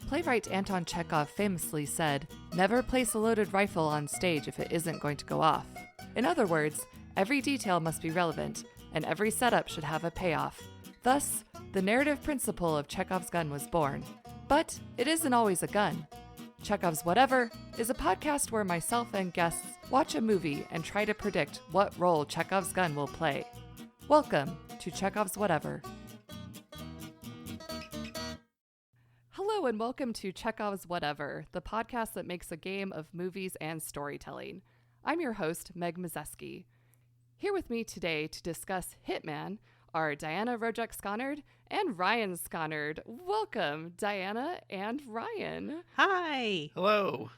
Playwright Anton Chekhov famously said, "Never place a loaded rifle on stage if it isn't going to go off." In other words, every detail must be relevant, and every setup should have a payoff. Thus, the narrative principle of Chekhov's gun was born. But it isn't always a gun. Chekhov's Whatever is a podcast where myself and guests watch a movie and try to predict what role Chekhov's gun will play. Welcome to Chekhov's Whatever. Hello and welcome to Chekhov's Whatever, the podcast that makes a game of movies and storytelling. I'm your host, Meg Mazeski. Here with me today to discuss Hitman are Diana Rojek-Skonnord and Ryan Skonnord. Welcome, Diana and Ryan. Hi. Hello.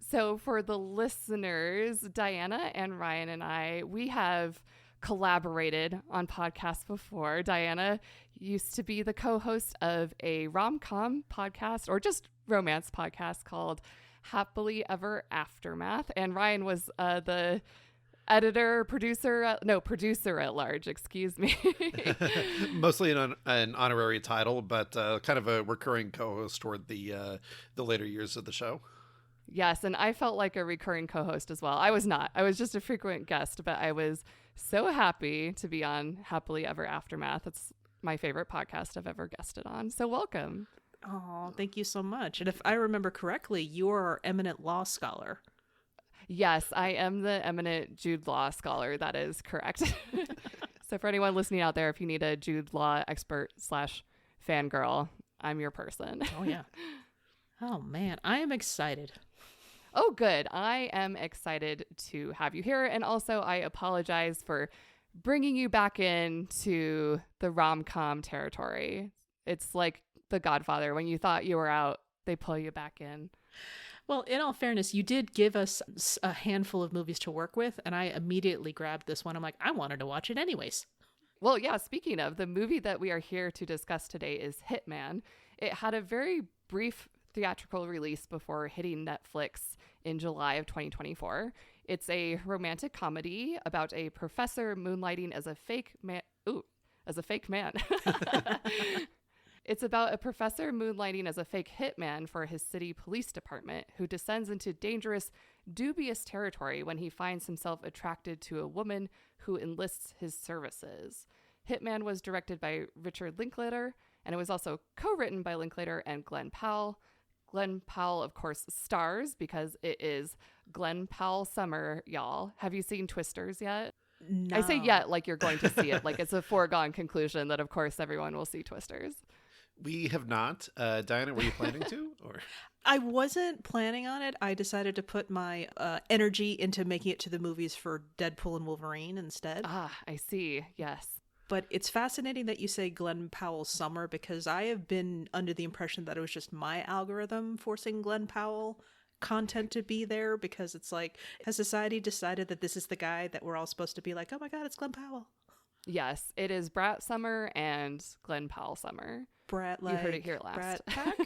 So for the listeners, Diana and Ryan and we have collaborated on podcasts before. Diana used to be the co-host of a rom-com podcast, or just romance podcast, called Happily Ever Aftermath. And Ryan was the producer at large, excuse me. Mostly an honorary title, but kind of a recurring co-host toward the later years of the show. Yes, and I felt like a recurring co-host as well. I was not. I was just a frequent guest, but I was so happy to be on Happily Ever Aftermath. It's my favorite podcast I've ever guested on. So welcome. Oh, thank you so much. And if I remember correctly, you are our eminent law scholar. Yes, I am the eminent Jude Law scholar. That is correct. So for anyone listening out there, if you need a Jude Law expert / fangirl, I'm your person. Oh, yeah. Oh, man. I am excited. Oh, good. I am excited to have you here. And also, I apologize for bringing you back into the rom-com territory. It's like The Godfather. When you thought you were out, they pull you back in. Well, in all fairness, you did give us a handful of movies to work with, and I immediately grabbed this one. I'm like, I wanted to watch it anyways. Well, yeah, speaking of, the movie that we are here to discuss today is Hitman. It had a very brief theatrical release before hitting Netflix in July of 2024. It's a romantic comedy about a professor moonlighting as a fake man. It's about a professor moonlighting as a fake hitman for his city police department who descends into dangerous, dubious territory when he finds himself attracted to a woman who enlists his services. Hitman was directed by Richard Linklater, and it was also co-written by Linklater and Glenn Powell. Glenn Powell, of course, stars because it is Glenn Powell summer, y'all. Have you seen Twisters yet? No. I say yet like you're going to see it. Like it's a foregone conclusion that, of course, everyone will see Twisters. We have not. Diana, were you planning to? Or I wasn't planning on it. I decided to put my energy into making it to the movies for Deadpool and Wolverine instead. Ah, I see. Yes. But it's fascinating that you say Glenn Powell summer, because I have been under the impression that it was just my algorithm forcing Glenn Powell content to be there, because it's like, has society decided that this is the guy that we're all supposed to be like, oh my God, it's Glenn Powell? Yes, it is Brat Summer and Glenn Powell Summer. Brat, like, you heard it here last. Brat Pack?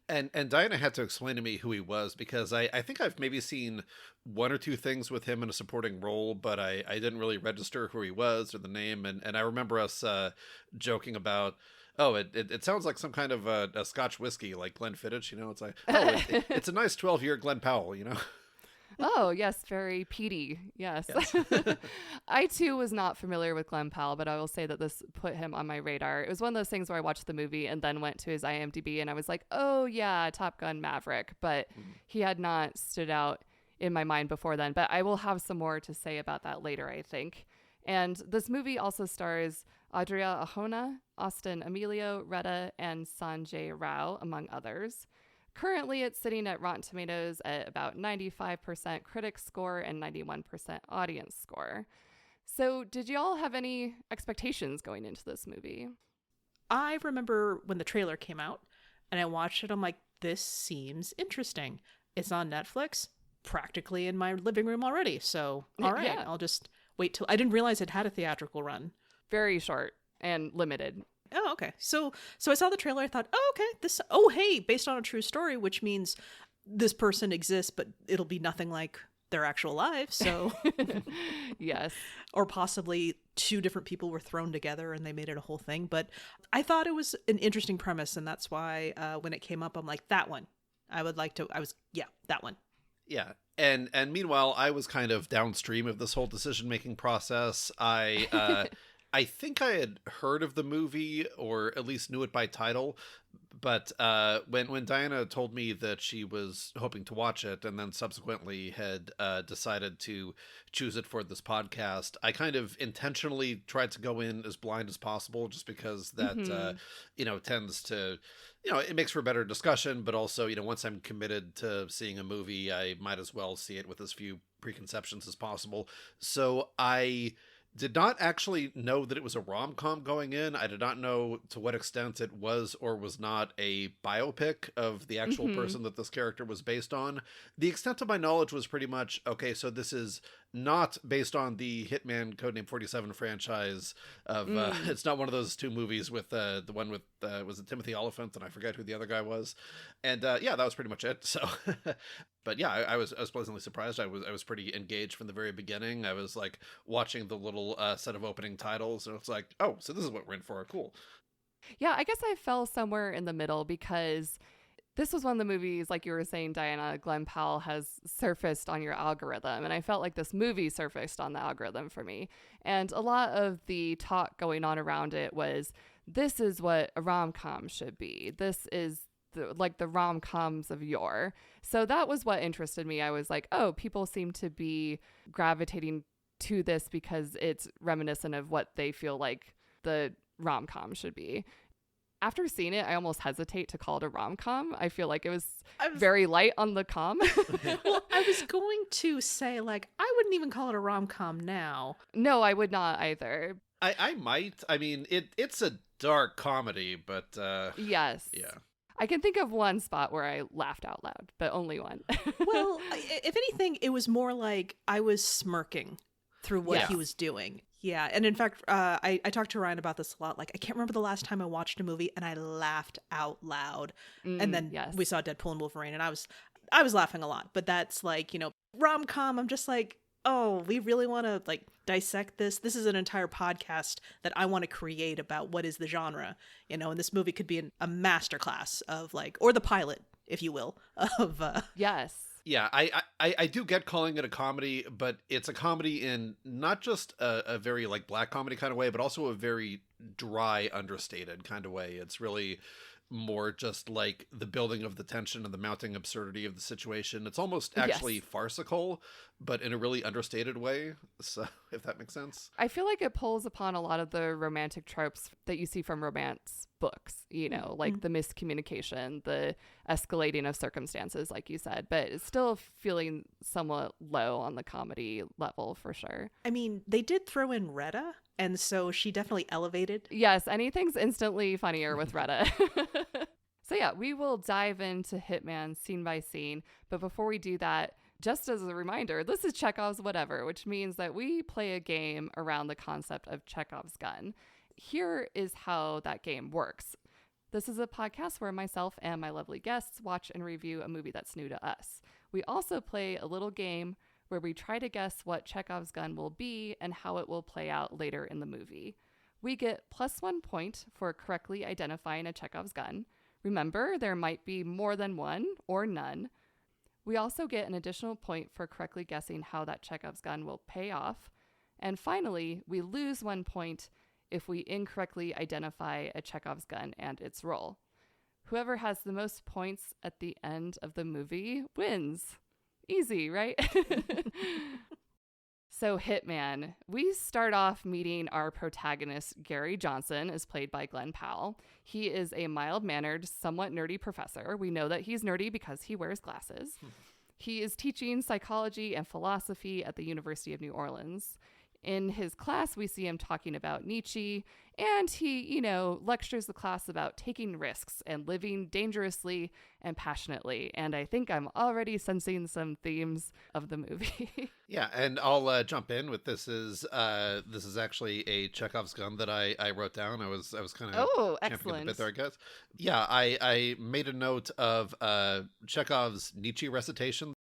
and Diana had to explain to me who he was, because I think I've maybe seen one or two things with him in a supporting role, but I didn't really register who he was or the name. And I remember us joking about, oh, it sounds like some kind of a Scotch whiskey, like Glenfiddich, you know? It's like, oh, it's a nice 12-year Glen Powell, you know? Oh, yes, very peaty. Yes. I, too, was not familiar with Glenn Powell, but I will say that this put him on my radar. It was one of those things where I watched the movie and then went to his IMDb and I was like, oh, yeah, Top Gun Maverick. But he had not stood out in my mind before then. But I will have some more to say about that later, I think. And this movie also stars Adria Arjona, Austin Emilio, Retta, and Sanjay Rao, among others. Currently, it's sitting at Rotten Tomatoes at about 95% critic score and 91% audience score. So did you all have any expectations going into this movie? I remember when the trailer came out and I watched it, I'm like, this seems interesting. It's on Netflix, practically in my living room already. So, all right, yeah. I'll just wait till... I didn't realize it had a theatrical run. Very short and limited. Oh, okay. So I saw the trailer. I thought, oh, okay, hey, based on a true story, which means this person exists, but it'll be nothing like their actual lives. So, yes. Or possibly two different people were thrown together and they made it a whole thing. But I thought it was an interesting premise, and that's why when it came up, I'm like, that one. That one. Yeah. And meanwhile, I was kind of downstream of this whole decision-making process. I think I had heard of the movie, or at least knew it by title, but when Diana told me that she was hoping to watch it and then subsequently had decided to choose it for this podcast, I kind of intentionally tried to go in as blind as possible, just because that, tends to, it makes for better discussion, but also, once I'm committed to seeing a movie, I might as well see it with as few preconceptions as possible. So I did not actually know that it was a rom-com going in. I did not know to what extent it was or was not a biopic of the actual person that this character was based on. The extent of my knowledge was pretty much, okay, so this is not based on the Hitman Codename 47 franchise of, it's not one of those two movies with the one with, was it Timothy Olyphant? And I forget who the other guy was. And that was pretty much it. So, but yeah, I was pleasantly surprised. I was pretty engaged from the very beginning. I was like watching the little set of opening titles, and it's like, oh, so this is what we're in for. Cool. Yeah, I guess I fell somewhere in the middle, because this was one of the movies, like you were saying, Diana, Glenn Powell has surfaced on your algorithm. And I felt like this movie surfaced on the algorithm for me. And a lot of the talk going on around it was, this is what a rom-com should be. This is like the rom-coms of yore. So that was what interested me. I was like, oh, people seem to be gravitating to this because it's reminiscent of what they feel like the rom-com should be. After seeing it, I almost hesitate to call it a rom-com. I feel like it was very light on the com. Well, I was going to say, like, I wouldn't even call it a rom-com now. No, I would not either. I might. I mean, it's a dark comedy, but yes. Yeah. I can think of one spot where I laughed out loud, but only one. Well, if anything, it was more like I was smirking through what he was doing. Yeah. And in fact, I talked to Ryan about this a lot. Like, I can't remember the last time I watched a movie and I laughed out loud. And then we saw Deadpool and Wolverine, and I was laughing a lot. But that's like, rom-com. I'm just like, oh, we really want to like dissect this. This is an entire podcast that I want to create about what is the genre, and this movie could be a masterclass of like, or the pilot, if you will, of yes. Yeah, I do get calling it a comedy, but it's a comedy in not just a very like black comedy kind of way, but also a very dry, understated kind of way. It's really more just like the building of the tension and the mounting absurdity of the situation. It's almost actually farcical, but in a really understated way. So if that makes sense. I feel like it pulls upon a lot of the romantic tropes that you see from romance books, like the miscommunication, the escalating of circumstances, like you said, but it's still feeling somewhat low on the comedy level for sure. I mean, they did throw in Retta, and so she definitely elevated. Yes, anything's instantly funnier with Retta. So yeah, we will dive into Hitman scene by scene. But before we do that, just as a reminder, this is Chekhov's Whatever, which means that we play a game around the concept of Chekhov's gun. Here is how that game works. This is a podcast where myself and my lovely guests watch and review a movie that's new to us. We also play a little game where we try to guess what Chekhov's gun will be and how it will play out later in the movie. We get +1 point for correctly identifying a Chekhov's gun. Remember, there might be more than one or none. We also get an additional point for correctly guessing how that Chekhov's gun will pay off. And finally, we lose 1 point if we incorrectly identify a Chekhov's gun and its role. Whoever has the most points at the end of the movie wins. Easy, right? So Hitman, we start off meeting our protagonist, Gary Johnson, is played by Glenn Powell. He is a mild-mannered, somewhat nerdy professor. We know that he's nerdy because he wears glasses. He is teaching psychology and philosophy at the University of New Orleans. In his class, we see him talking about Nietzsche, and he, lectures the class about taking risks and living dangerously and passionately. And I think I'm already sensing some themes of the movie. Yeah, and I'll jump in with this is actually a Chekhov's gun that I wrote down. I was kind of excellent. A bit there, I guess. Yeah, I made a note of Chekhov's Nietzsche recitation.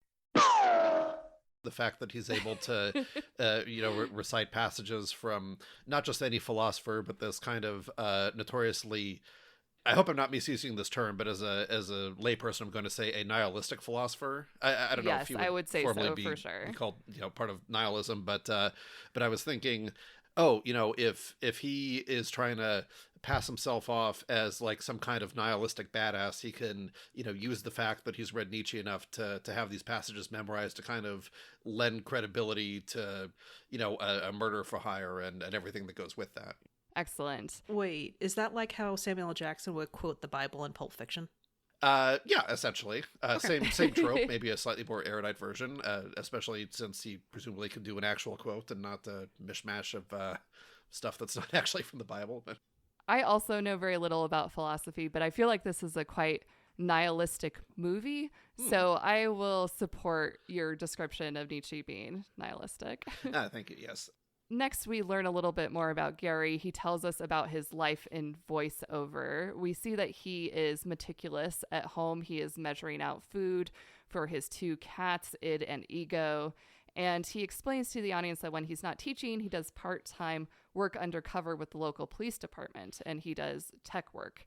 the fact that he's able to, recite passages from not just any philosopher, but this kind of notoriously, I hope I'm not misusing this term, but as a layperson, I'm going to say a nihilistic philosopher. I don't know if you would I would say formally so, be for sure. called part of nihilism, but I was thinking, oh, if he is trying to pass himself off as like some kind of nihilistic badass, he can, use the fact that he's read Nietzsche enough to have these passages memorized to kind of lend credibility to, a murder for hire and everything that goes with that. Excellent. Wait, is that like how Samuel L. Jackson would quote the Bible in Pulp Fiction? Yeah, essentially. Same trope, maybe a slightly more erudite version, especially since he presumably could do an actual quote and not a mishmash of stuff that's not actually from the Bible. But I also know very little about philosophy, but I feel like this is a quite nihilistic movie. So I will support your description of Nietzsche being nihilistic. Thank you, yes. Next, we learn a little bit more about Gary. He tells us about his life in voiceover. We see that he is meticulous at home. He is measuring out food for his 2 cats, Id and Ego. And he explains to the audience that when he's not teaching, he does part-time work undercover with the local police department, and he does tech work.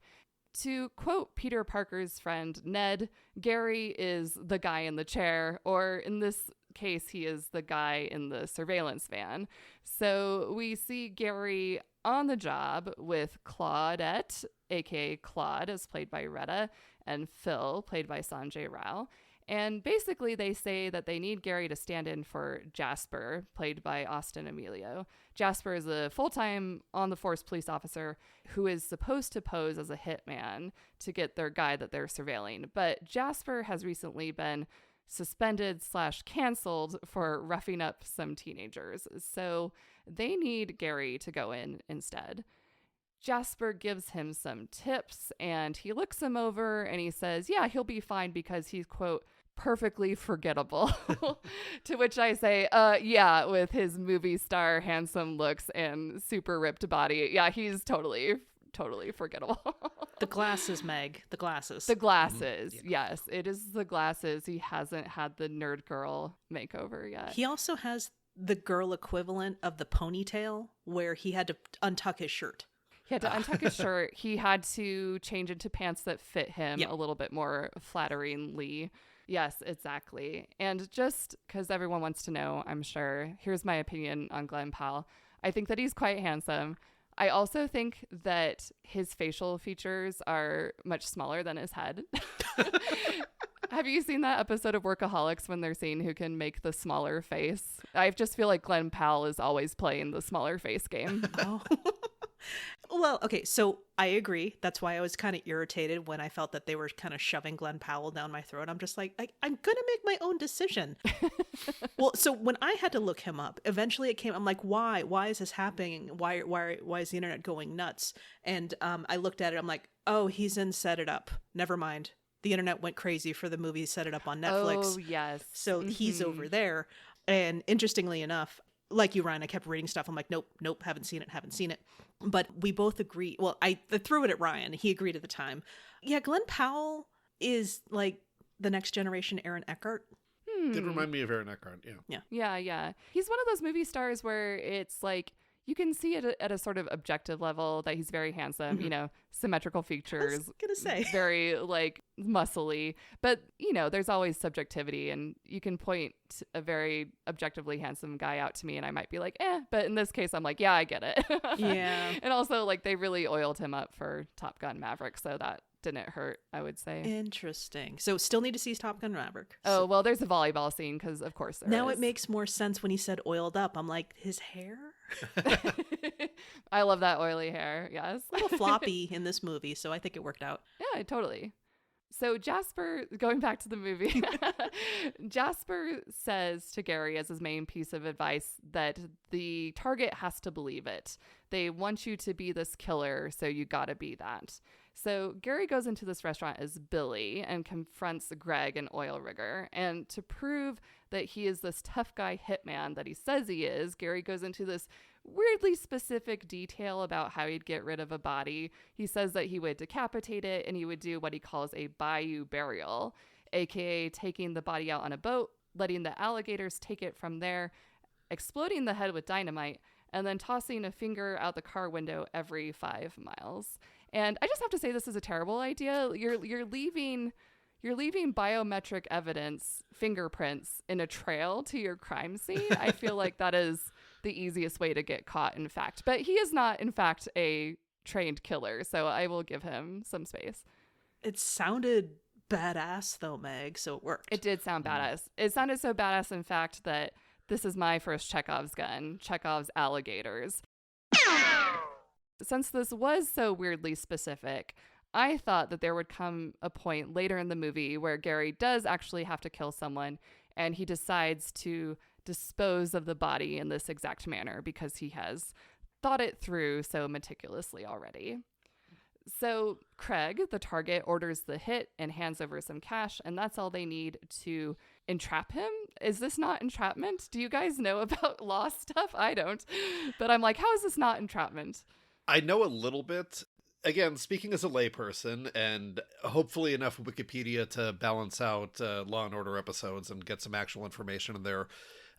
To quote Peter Parker's friend Ned, Gary is the guy in the chair, or in this case, he is the guy in the surveillance van. So we see Gary on the job with Claudette, aka Claude, as played by Retta, and Phil, played by Sanjay Rao. And basically, they say that they need Gary to stand in for Jasper, played by Austin Emilio. Jasper is a full-time on-the-force police officer who is supposed to pose as a hitman to get their guy that they're surveilling. But Jasper has recently been suspended/canceled for roughing up some teenagers. So they need Gary to go in instead. Jasper gives him some tips, and he looks him over and he says, yeah, he'll be fine because he's, quote, perfectly forgettable. To which I say, yeah, with his movie star handsome looks and super ripped body. Yeah, he's totally forgettable. The glasses, Meg. The glasses. The glasses. Mm-hmm. Yes, it is the glasses. He hasn't had the nerd girl makeover yet. He also has the girl equivalent of the ponytail where he had to untuck his shirt. He had to untuck his shirt. He had to change into pants that fit him a little bit more flatteringly. Yes, exactly. And just because everyone wants to know, I'm sure, here's my opinion on Glenn Powell. I think that he's quite handsome. I also think that his facial features are much smaller than his head. Have you seen that episode of Workaholics when they're seeing who can make the smaller face? I just feel like Glenn Powell is always playing the smaller face game. Oh. Well, okay, so I agree. That's why I was kind of irritated when I felt that they were kind of shoving Glenn Powell down my throat. I'm just like, I'm going to make my own decision. Well, so when I had to look him up, eventually it came, I'm like, why? Why is this happening? Why is the internet going nuts? And I looked at it, I'm like, oh, he's in Set It Up. Never mind. The internet went crazy for the movie Set It Up on Netflix. Oh, yes. So he's over there. And interestingly enough, like you, Ryan, I kept reading stuff. I'm like, nope, haven't seen it. But we both agree. Well, I threw it at Ryan. He agreed at the time. Yeah, Glenn Powell is like the next generation Aaron Eckhart. Did remind me of Aaron Eckhart, Yeah. He's one of those movie stars where it's like, you can see it at a sort of objective level that he's very handsome, Mm-hmm. Symmetrical features. I was gonna say. Very like muscly, but there's always subjectivity, and you can point a very objectively handsome guy out to me and I might be like, but in this case I'm like, yeah, I get it. Yeah. And also like they really oiled him up for Top Gun Maverick, so that didn't hurt, I would say. Interesting. So still need to see Top Gun Maverick. Oh, well, there's a volleyball scene because of course there now is. It makes more sense when he said oiled up. I'm like, his hair? I love that oily hair. Yes. A little floppy in this movie, so I think it worked out. Yeah, totally. So Jasper, going back to the movie, Jasper says to Gary as his main piece of advice that the target has to believe it. They want you to be this killer, so you gotta be that. So Gary goes into this restaurant as Billy and confronts Greg, an oil rigger. And to prove that he is this tough guy hitman that he says he is, Gary goes into this weirdly specific detail about how he'd get rid of a body. He says that he would decapitate it and he would do what he calls a bayou burial, aka taking the body out on a boat, letting the alligators take it from there, exploding the head with dynamite, and then tossing a finger out the car window every 5 miles. And I just have to say, this is a terrible idea. You're leaving biometric evidence, fingerprints, in a trail to your crime scene. I feel like that is the easiest way to get caught, in fact. But he is not, in fact, a trained killer, so I will give him some space. It sounded badass, though, Meg, so it worked. It did sound badass. It sounded so badass, in fact, that this is my first Chekhov's gun, Chekhov's alligators. Since this was so weirdly specific, I thought that there would come a point later in the movie where Gary does actually have to kill someone, and he decides to dispose of the body in this exact manner because he has thought it through so meticulously already. So Craig, the target, orders the hit and hands over some cash, and that's all they need to entrap him. Is this not entrapment? Do you guys know about law stuff? I don't. But I'm like, how is this not entrapment? I know a little bit. Again, speaking as a layperson, and hopefully enough Wikipedia to balance out Law and Order episodes and get some actual information in there.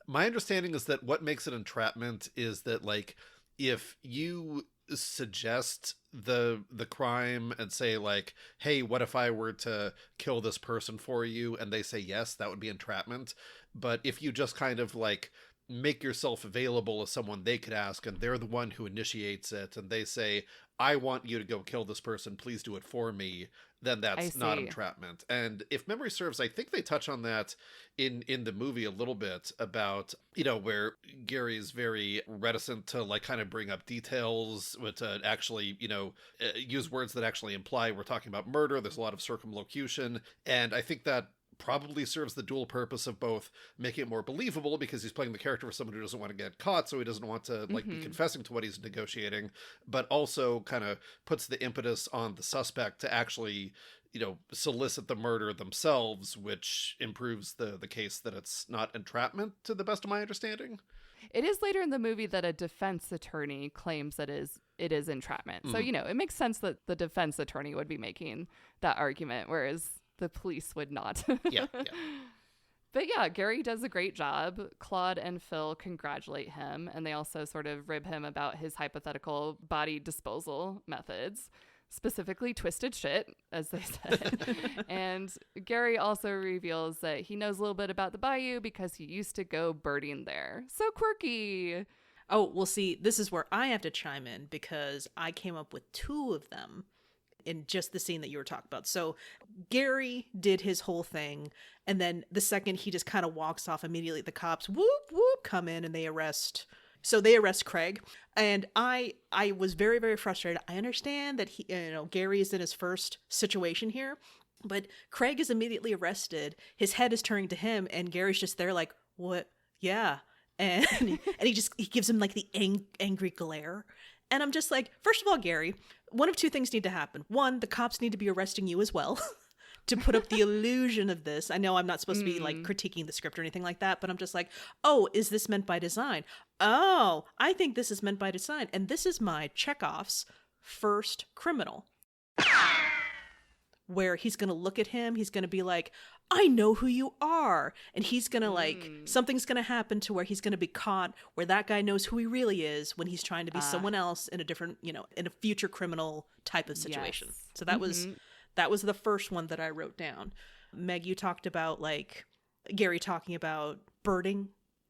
My understanding is that what makes it entrapment is that, like, if you suggest the crime and say, like, hey, what if I were to kill this person for you? And they say yes, that would be entrapment. But if you just kind of, like, make yourself available as someone they could ask, and they're the one who initiates it, and they say, I want you to go kill this person, please do it for me, then that's not entrapment. And if memory serves, I think they touch on that in the movie a little bit about, you know, where Gary's very reticent to, like, kind of bring up details, to actually, you know, use words that actually imply we're talking about murder. There's a lot of circumlocution, and I think that probably serves the dual purpose of both making it more believable because he's playing the character for someone who doesn't want to get caught, so he doesn't want to, like, be confessing to what he's negotiating, but also kind of puts the impetus on the suspect to actually, you know, solicit the murder themselves, which improves the case that it's not entrapment, to the best of my understanding. It is later in the movie that a defense attorney claims that it is entrapment. So, you know, it makes sense that the defense attorney would be making that argument, whereas the police would not. Yeah. But yeah, Gary does a great job. Claude and Phil congratulate him, and they also sort of rib him about his hypothetical body disposal methods, specifically twisted shit, as they said. And Gary also reveals that he knows a little bit about the bayou because he used to go birding there. So quirky. Oh, well, see, this is where I have to chime in because I came up with 2 of them in just the scene that you were talking about. So Gary did his whole thing, and then the second he just kind of walks off, immediately the cops whoop whoop come in and they arrest Craig. And I was very, very frustrated. I understand that Gary is in his first situation here, but Craig is immediately arrested. His head is turning to him, and Gary's just there like, what? Yeah. And he gives him like the angry glare. And I'm just like, first of all, Gary, one of 2 things need to happen. 1, the cops need to be arresting you as well to put up the illusion of this. I know I'm not supposed to be like critiquing the script or anything like that, but I'm just like, oh, is this meant by design? Oh, I think this is meant by design. And this is my Chekhov's first criminal, where he's going to look at him. He's going to be like, I know who you are. And he's going to like, something's going to happen to where he's going to be caught, where that guy knows who he really is when he's trying to be someone else in a different, in a future criminal type of situation. Yes. So that was the first one that I wrote down. Meg, you talked about like Gary talking about birding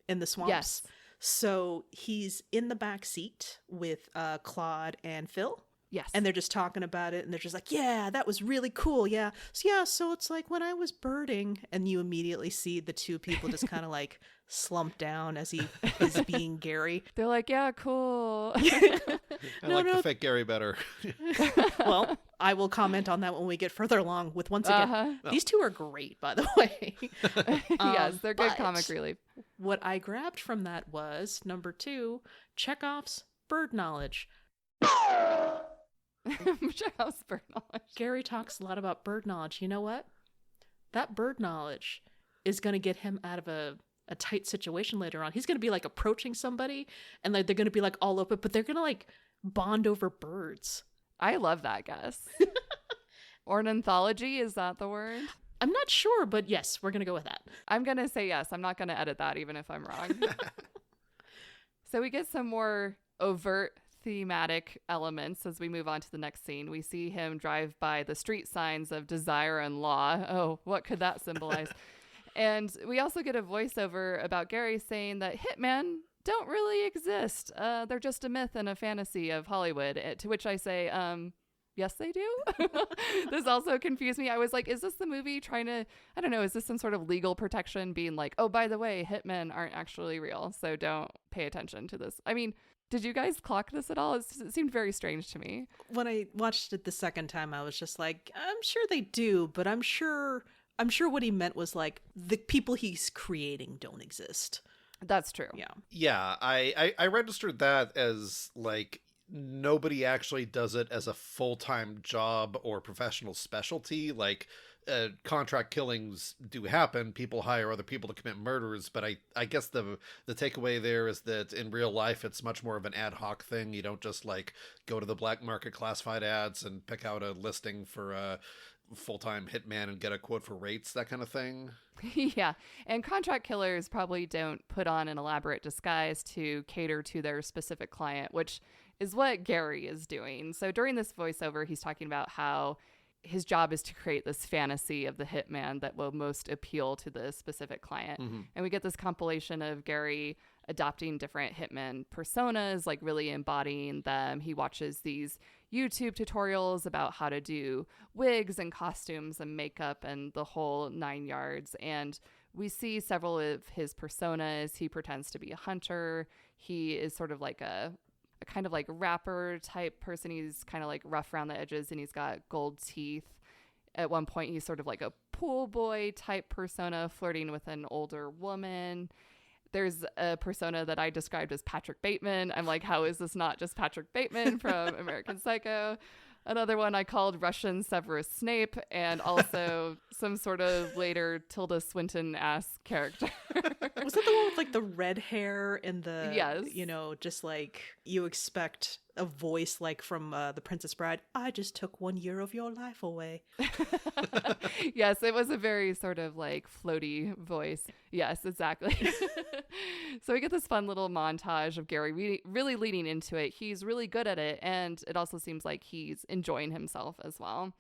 in the swamps. Yes. So he's in the back seat with Claude and Phil. Yes. And they're just talking about it, and they're just like, yeah, that was really cool. Yeah. So it's like when I was birding, and you immediately see the 2 people just kind of like slump down as he is being Gary. They're like, yeah, cool. I like the fake Gary better. Well, I will comment on that when we get further along with, once again, these 2 are great, by the way. Yes, they're good comic relief. What I grabbed from that was number 2, Chekhov's bird knowledge. Chekhov's bird knowledge. Gary talks a lot about bird knowledge. You know what? That bird knowledge is going to get him out of a tight situation later on. He's going to be like approaching somebody, and like they're going to be like all open, but they're going to like bond over birds. I love that guess. Ornithology, is that the word? I'm not sure, but yes, we're going to go with that. I'm going to say yes. I'm not going to edit that even if I'm wrong. So we get some more overt thematic elements as we move on to the next scene. We see him drive by the street signs of desire and law. Oh, what could that symbolize? And we also get a voiceover about Gary saying that hitmen don't really exist. They're just a myth and a fantasy of Hollywood. To which I say, yes, they do. This also confused me. I was like, is this the movie trying to, I don't know, is this some sort of legal protection being like, oh, by the way, hitmen aren't actually real, so don't pay attention to this? I mean, did you guys clock this at all? It seemed very strange to me. When I watched it the second time, I was just like, I'm sure they do, but I'm sure what he meant was like the people he's creating don't exist. That's true. Yeah. Yeah, I registered that as like nobody actually does it as a full-time job or professional specialty. Like contract killings do happen. People hire other people to commit murders, but I guess the takeaway there is that in real life it's much more of an ad hoc thing. You don't just like go to the black market classified ads and pick out a listing for a full-time hitman and get a quote for rates, that kind of thing. Yeah, and contract killers probably don't put on an elaborate disguise to cater to their specific client, which is what Gary is doing. So during this voiceover, he's talking about how his job is to create this fantasy of the hitman that will most appeal to the specific client. Mm-hmm. And we get this compilation of Gary adopting different hitman personas, like really embodying them. He watches these YouTube tutorials about how to do wigs and costumes and makeup and the whole 9 yards. And we see several of his personas. He pretends to be a hunter. He is sort of like a kind of like rapper type person. He's kind of like rough around the edges and he's got gold teeth. At one point, he's sort of like a pool boy type persona flirting with an older woman. There's a persona that I described as Patrick Bateman. I'm like, how is this not just Patrick Bateman from American Psycho? Another one I called Russian Severus Snape, and also some sort of later Tilda Swinton-ass character. Was that the one with like the red hair and the, yes, you know, just like you expect a voice like from The Princess Bride? I just took 1 year of your life away. Yes, it was a very sort of like floaty voice. Yes, exactly. So we get this fun little montage of Gary really leaning into it. He's really good at it, and it also seems like he's enjoying himself as well.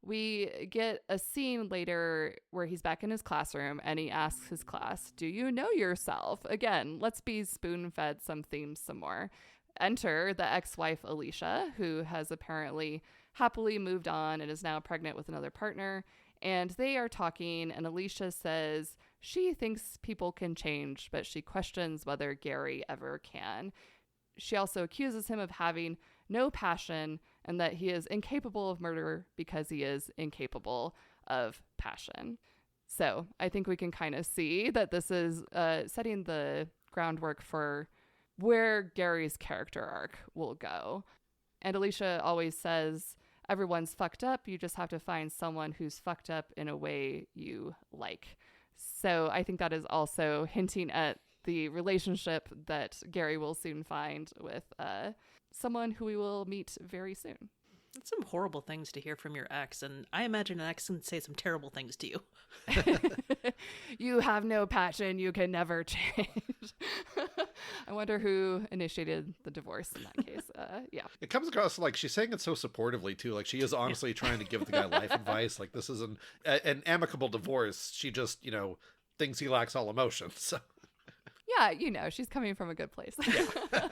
We get a scene later where he's back in his classroom and he asks his class, "Do you know yourself?" Again, let's be spoon-fed some themes some more. Enter the ex-wife Alicia, who has apparently happily moved on and is now pregnant with another partner. And they are talking, and Alicia says she thinks people can change, but she questions whether Gary ever can. She also accuses him of having no passion and that he is incapable of murder because he is incapable of passion. So I think we can kind of see that this is setting the groundwork for where Gary's character arc will go. And Alicia always says, everyone's fucked up. You just have to find someone who's fucked up in a way you like. So I think that is also hinting at the relationship that Gary will soon find with someone who we will meet very soon. That's some horrible things to hear from your ex, and I imagine an ex can say some terrible things to you. You have no passion, you can never change. I wonder who initiated the divorce in that case. Yeah. It comes across like she's saying it so supportively too. Like she is honestly trying to give the guy life advice. Like this is an amicable divorce. She just, you know, thinks he lacks all emotion. So yeah, you know, she's coming from a good place. Yeah.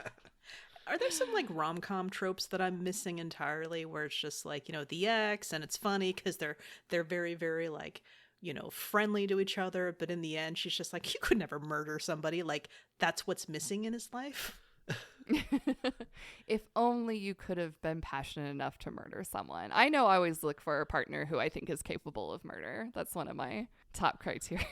Are there some like rom-com tropes that I'm missing entirely where it's just like, you know, the ex and it's funny because they're very, very like, you know, friendly to each other. But in the end, she's just like, you could never murder somebody. Like that's what's missing in his life. If only you could have been passionate enough to murder someone. I know I always look for a partner who I think is capable of murder. That's one of my top criteria.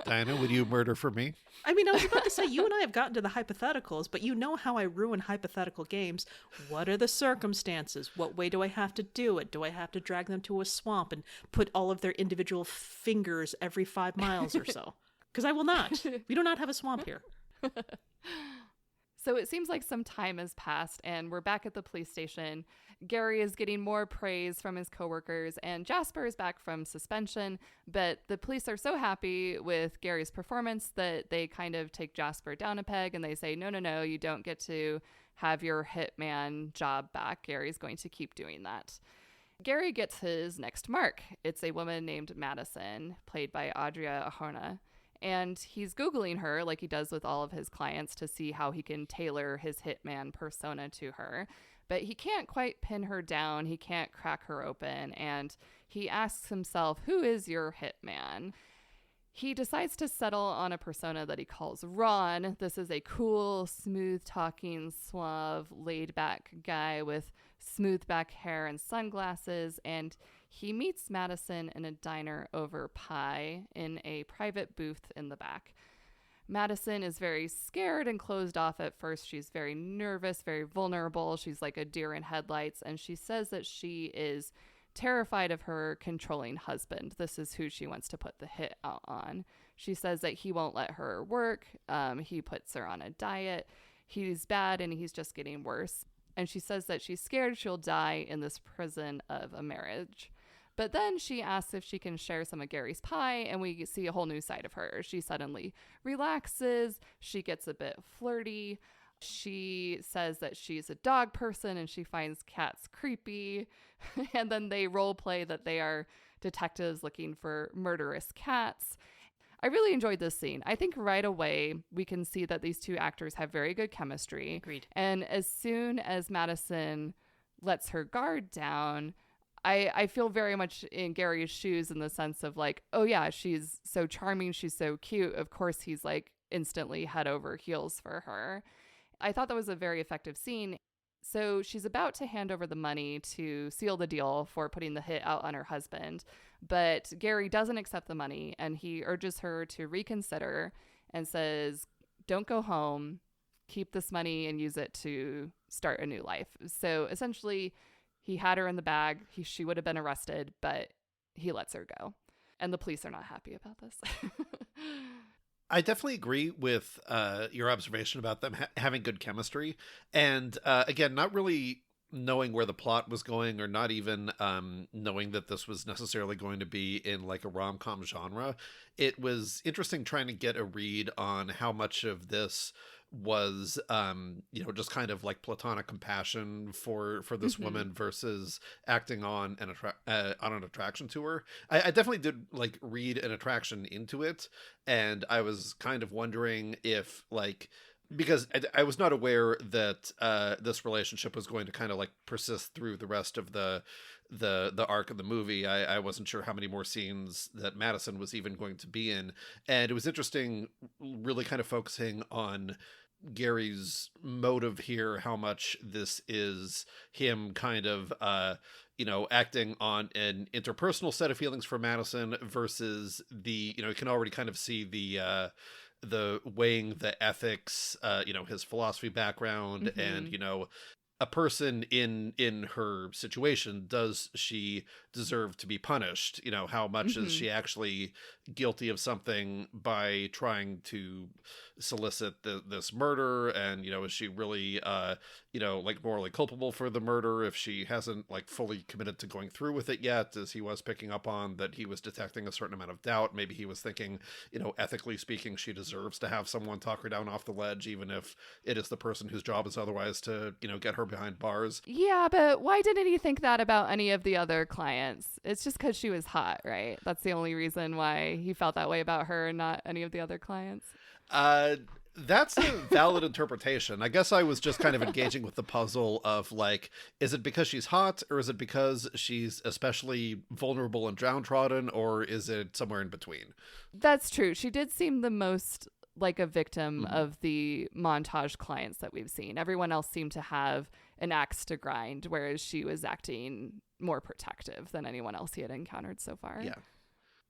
Diana, would you murder for me? I mean, I was about to say, you and I have gotten to the hypotheticals, but you know how I ruin hypothetical games. What are the circumstances? What way do I have to do it? Do I have to drag them to a swamp and put all of their individual fingers every 5 miles or so? Because I will not. We do not have a swamp here. So it seems like some time has passed and we're back at the police station. Gary is getting more praise from his coworkers and Jasper is back from suspension, but the police are so happy with Gary's performance that they kind of take Jasper down a peg and they say, no, you don't get to have your hitman job back. Gary's going to keep doing that. Gary gets his next mark. It's a woman named Madison, played by Adria Arjona. And he's Googling her like he does with all of his clients to see how he can tailor his hitman persona to her. But he can't quite pin her down. He can't crack her open. And he asks himself, who is your hitman? He decides to settle on a persona that he calls Ron. This is a cool, smooth-talking, suave, laid-back guy with smooth back hair and sunglasses, and he meets Madison in a diner over pie in a private booth in the back. Madison is very scared and closed off at first. She's very nervous, very vulnerable. She's like a deer in headlights, and she says that she is terrified of her controlling husband. This is who she wants to put the hit out on. She says that he won't let her work. He puts her on a diet. He's bad and he's just getting worse. And she says that she's scared she'll die in this prison of a marriage. But then she asks if she can share some of Gary's pie, and we see a whole new side of her. She suddenly relaxes. She gets a bit flirty. She says that she's a dog person and she finds cats creepy. And then they role play that they are detectives looking for murderous cats. I really enjoyed this scene. I think right away we can see that these two actors have very good chemistry. Agreed. And as soon as Madison lets her guard down, I feel very much in Gary's shoes in the sense of like, oh yeah, she's so charming, she's so cute. Of course, he's like instantly head over heels for her. I thought that was a very effective scene. So she's about to hand over the money to seal the deal for putting the hit out on her husband. But Gary doesn't accept the money and he urges her to reconsider and says, don't go home, keep this money and use it to start a new life. So essentially, he had her in the bag. She would have been arrested, but he lets her go. And the police are not happy about this. I definitely agree with your observation about them having good chemistry. And again, not really knowing where the plot was going or not even knowing that this was necessarily going to be in like a rom-com genre. It was interesting trying to get a read on how much of this was just kind of like platonic compassion for this woman versus acting on an attraction to her. I definitely did like read an attraction into it, and I was kind of wondering if like, because I was not aware that this relationship was going to kind of like persist through the rest of the arc of the movie. I wasn't sure how many more scenes that Madison was even going to be in, and it was interesting really kind of focusing on Gary's motive here, how much this is him kind of acting on an interpersonal set of feelings for Madison versus the you can already kind of see the weighing the ethics, his philosophy background, and a person in her situation, does she deserve to be punished? How much is she actually guilty of something by trying to solicit this murder? And, is she really, like morally culpable for the murder if she hasn't like fully committed to going through with it yet, as he was picking up on that he was detecting a certain amount of doubt. Maybe he was thinking, ethically speaking, she deserves to have someone talk her down off the ledge, even if it is the person whose job is otherwise to, get her behind bars. Yeah, but why didn't he think that about any of the other clients? It's just because she was hot, right? That's the only reason why he felt that way about her and not any of the other clients. That's a valid interpretation. I guess I was just kind of engaging with the puzzle of like, is it because she's hot, or is it because she's especially vulnerable and downtrodden, or is it somewhere in between? That's true. She did seem the most like a victim of the montage clients that we've seen. Everyone else seemed to have an axe to grind, whereas she was acting more protective than anyone else he had encountered so far. Yeah.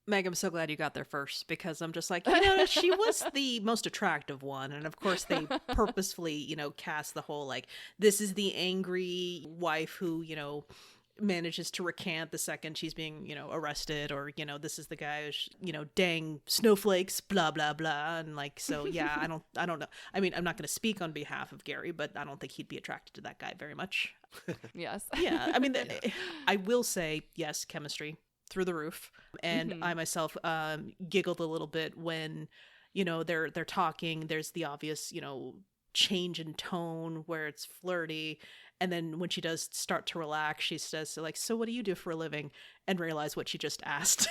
Meg, I'm so glad you got there first, because I'm just like, she was the most attractive one. And of course they purposefully, cast the whole, like, this is the angry wife who, manages to recant the second she's being, arrested, or, this is the guy who's, dang snowflakes, blah, blah, blah. And like, so yeah, I don't know. I mean, I'm not going to speak on behalf of Gary, but I don't think he'd be attracted to that guy very much. Yes. Yeah. I mean, I will say, yes, chemistry through the roof. And I myself giggled a little bit when, they're talking. There's the obvious, change in tone where it's flirty. And then when she does start to relax, she says, like, so what do you do for a living? And realize what she just asked.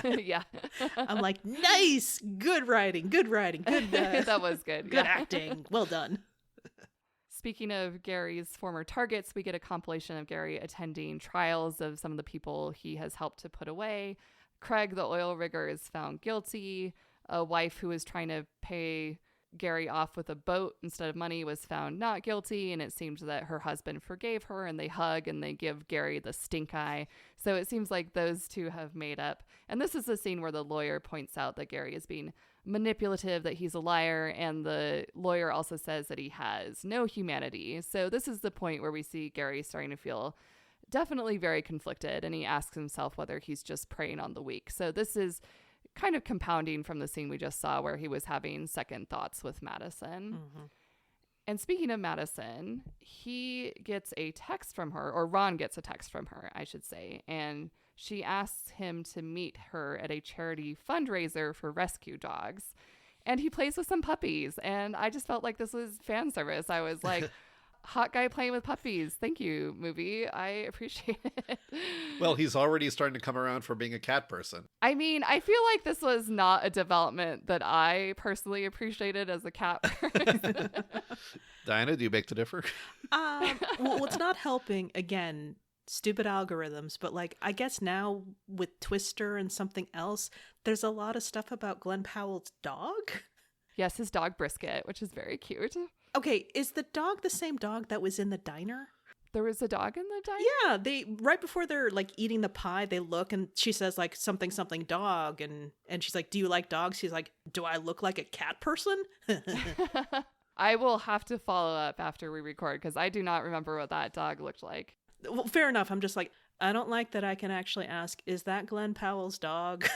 Yeah. I'm like, nice. Good writing. Good. That was good. Good acting. Well done. Speaking of Gary's former targets, we get a compilation of Gary attending trials of some of the people he has helped to put away. Craig, the oil rigger, is found guilty. A wife who was trying to pay Gary off with a boat instead of money was found not guilty, and it seems that her husband forgave her, and they hug and they give Gary the stink eye. So it seems like those two have made up. And this is the scene where the lawyer points out that Gary is being manipulative, that he's a liar, and the lawyer also says that he has no humanity. So this is the point where we see Gary starting to feel definitely very conflicted, and he asks himself whether he's just preying on the weak. So this is kind of compounding from the scene we just saw where he was having second thoughts with Madison. Mm-hmm. And speaking of Madison, he gets a text from her, or Ron gets a text from her, I should say, and she asks him to meet her at a charity fundraiser for rescue dogs. And he plays with some puppies, and I just felt like this was fan service. I was like, hot guy playing with puppies. Thank you, movie. I appreciate it. Well, he's already starting to come around for being a cat person. I mean, I feel like this was not a development that I personally appreciated as a cat person. Diana, do you beg to differ? Well, it's not helping, again, stupid algorithms, but like, I guess now with Twister and something else, there's a lot of stuff about Glenn Powell's dog. Yes, his dog Brisket, which is very cute. Okay, is the dog the same dog that was in the diner? There was a dog in the diner? Yeah, they right before they're like eating the pie, they look and she says like something dog, and she's like, "Do you like dogs?" She's like, "Do I look like a cat person?" I will have to follow up after we record because I do not remember what that dog looked like. Well, fair enough. I'm just like, I don't like that I can actually ask, is that Glenn Powell's dog?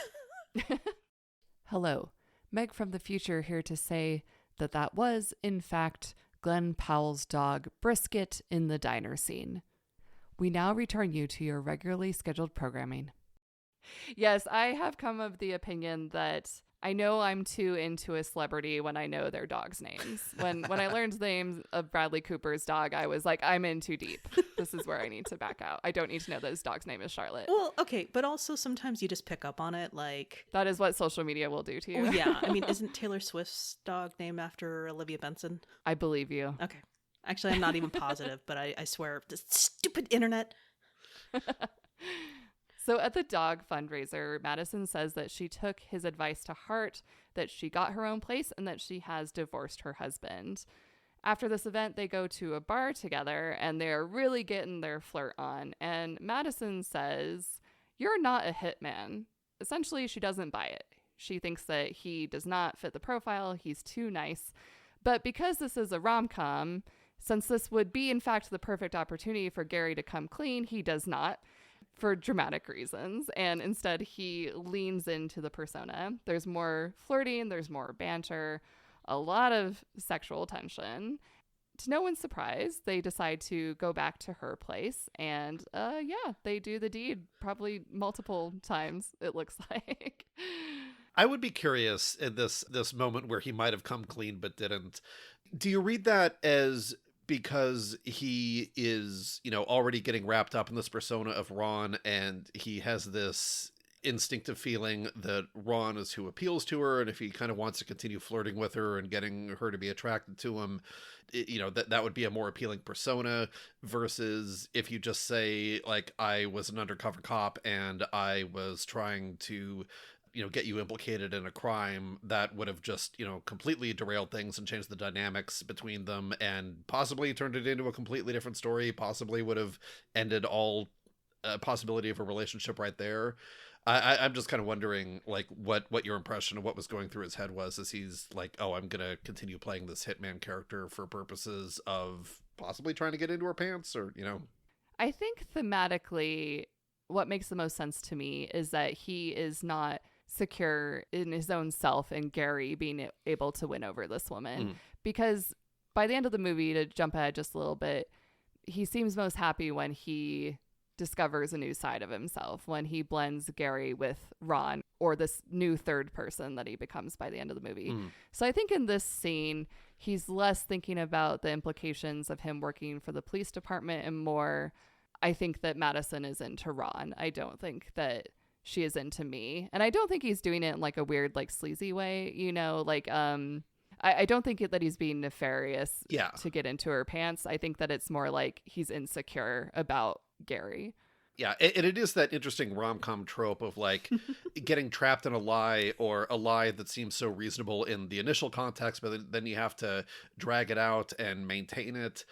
Hello, Meg from the future here to say that was, in fact, Glenn Powell's dog Brisket in the diner scene. We now return you to your regularly scheduled programming. Yes, I have come of the opinion that I know I'm too into a celebrity when I know their dog's names. When I learned the name of Bradley Cooper's dog, I was like, I'm in too deep. This is where I need to back out. I don't need to know that his dog's name is Charlotte. Well, okay, but also sometimes you just pick up on it, like... That is what social media will do to you. Well, yeah, I mean, isn't Taylor Swift's dog named after Olivia Benson? I believe you. Okay. Actually, I'm not even positive, but I swear, this stupid internet. So at the dog fundraiser, Madison says that she took his advice to heart, that she got her own place, and that she has divorced her husband. After this event, they go to a bar together, and they're really getting their flirt on. And Madison says, "You're not a hitman." Essentially, she doesn't buy it. She thinks that he does not fit the profile. He's too nice. But because this is a rom-com, since this would be, in fact, the perfect opportunity for Gary to come clean, he does not, for dramatic reasons, and instead he leans into the persona. There's more flirting, there's more banter, a lot of sexual tension. To no one's surprise, they decide to go back to her place, and they do the deed probably multiple times, it looks like. I would be curious in this moment where he might have come clean but didn't. Do you read that as because he is, already getting wrapped up in this persona of Ron, and he has this instinctive feeling that Ron is who appeals to her, and if he kind of wants to continue flirting with her and getting her to be attracted to him, that would be a more appealing persona, versus if you just say, like, I was an undercover cop and I was trying to get you implicated in a crime, that would have just, completely derailed things and changed the dynamics between them and possibly turned it into a completely different story, possibly would have ended all possibility of a relationship right there. I'm just kind of wondering, like, what your impression of what was going through his head was, as he's like, oh, I'm going to continue playing this hitman character for purposes of possibly trying to get into her pants, or, I think thematically, what makes the most sense to me is that he is not secure in his own self and Gary being able to win over this woman. Because by the end of the movie, to jump ahead just a little bit, he seems most happy when he discovers a new side of himself, when he blends Gary with Ron, or this new third person that he becomes by the end of the movie. So I think in this scene, he's less thinking about the implications of him working for the police department and more, I think that Madison is into Ron. I don't think that she is into me. And I don't think he's doing it in like a weird, like sleazy way, you know, like, I don't think that he's being nefarious to get into her pants. I think that it's more like he's insecure about Gary. Yeah, and it is that interesting rom-com trope of like getting trapped in a lie, or a lie that seems so reasonable in the initial context, but then you have to drag it out and maintain it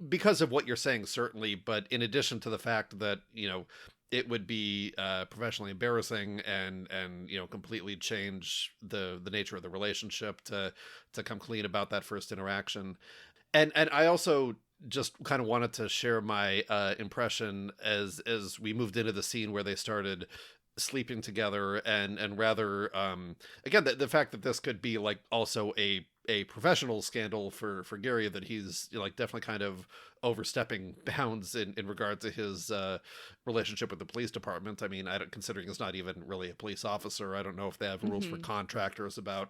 because of what you're saying, certainly. But in addition to the fact that, you know, it would be professionally embarrassing and you know, completely change the nature of the relationship to come clean about that first interaction. And I also just kind of wanted to share my impression as we moved into the scene where they started sleeping together, and rather again, the fact that this could be like also a professional scandal for Gary, that he's, you know, like definitely kind of overstepping bounds in regard to his relationship with the police department. I mean, considering he's not even really a police officer, I don't know if they have rules for contractors about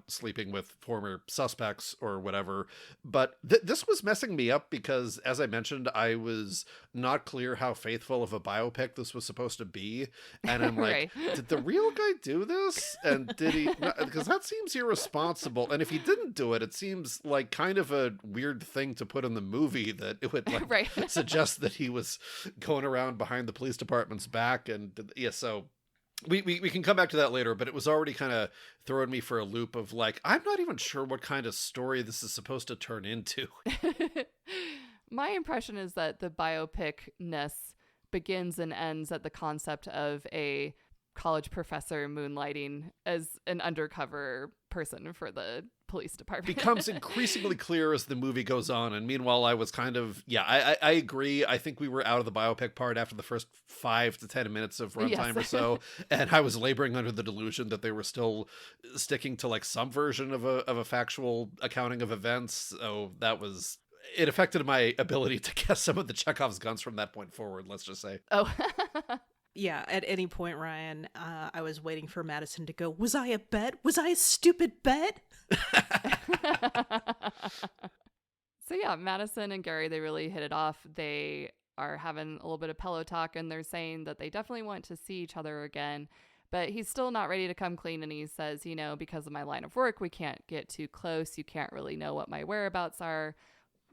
sleeping with former suspects or whatever. But this was messing me up because, as I mentioned, I was not clear how faithful of a biopic this was supposed to be. And I'm like, did the real guy do this? And did he? Because that seems irresponsible. And if he didn't do it, it seems like kind of a weird thing to put in the movie, that it would like suggest that he was going around behind the police department's back. And yeah, so we can come back to that later, but it was already kind of throwing me for a loop of like, I'm not even sure what kind of story this is supposed to turn into. My impression is that the biopic-ness begins and ends at the concept of a college professor moonlighting as an undercover person for the police department. Becomes increasingly clear as the movie goes on. And meanwhile, I was kind of, I agree. I think we were out of the biopic part after the first 5 to 10 minutes of runtime or so. And I was laboring under the delusion that they were still sticking to like some version of a factual accounting of events. So it affected my ability to guess some of the Chekhov's guns from that point forward, let's just say. Oh, yeah, at any point, Ryan, I was waiting for Madison to go, was I a bet? Was I a stupid bet? So yeah, Madison and Gary, they really hit it off. They are having a little bit of pillow talk, and they're saying that they definitely want to see each other again, but he's still not ready to come clean. And he says, you know, because of my line of work, we can't get too close. You can't really know what my whereabouts are.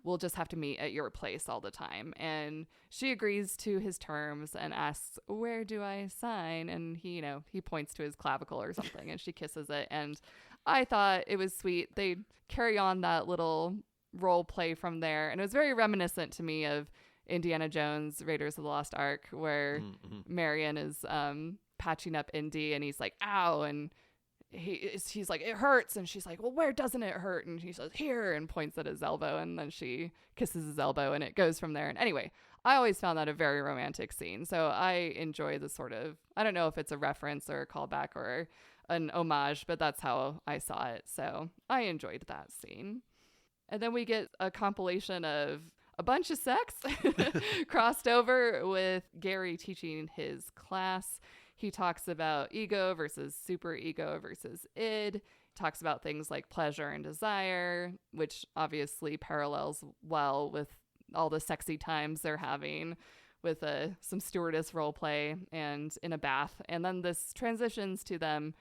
We'll just have to meet at your place all the time. And she agrees to his terms and asks, where do I sign? And he, you know, he points to his clavicle or something, and she kisses it. And I thought it was sweet. They carry on that little role play from there. And it was very reminiscent to me of Indiana Jones, Raiders of the Lost Ark, where Marion is patching up Indy, and he's like, ow. And he's like, it hurts. And she's like, well, where doesn't it hurt? And he says, here, and points at his elbow. And then she kisses his elbow, and it goes from there. And anyway, I always found that a very romantic scene. So I enjoy the sort of, I don't know if it's a reference or a callback or an homage, but that's how I saw it. So I enjoyed that scene. And then we get a compilation of a bunch of sex crossed over with Gary teaching his class. He talks about ego versus superego versus id. Talks about things like pleasure and desire, which obviously parallels well with all the sexy times they're having with some stewardess role play and in a bath. And then this transitions to them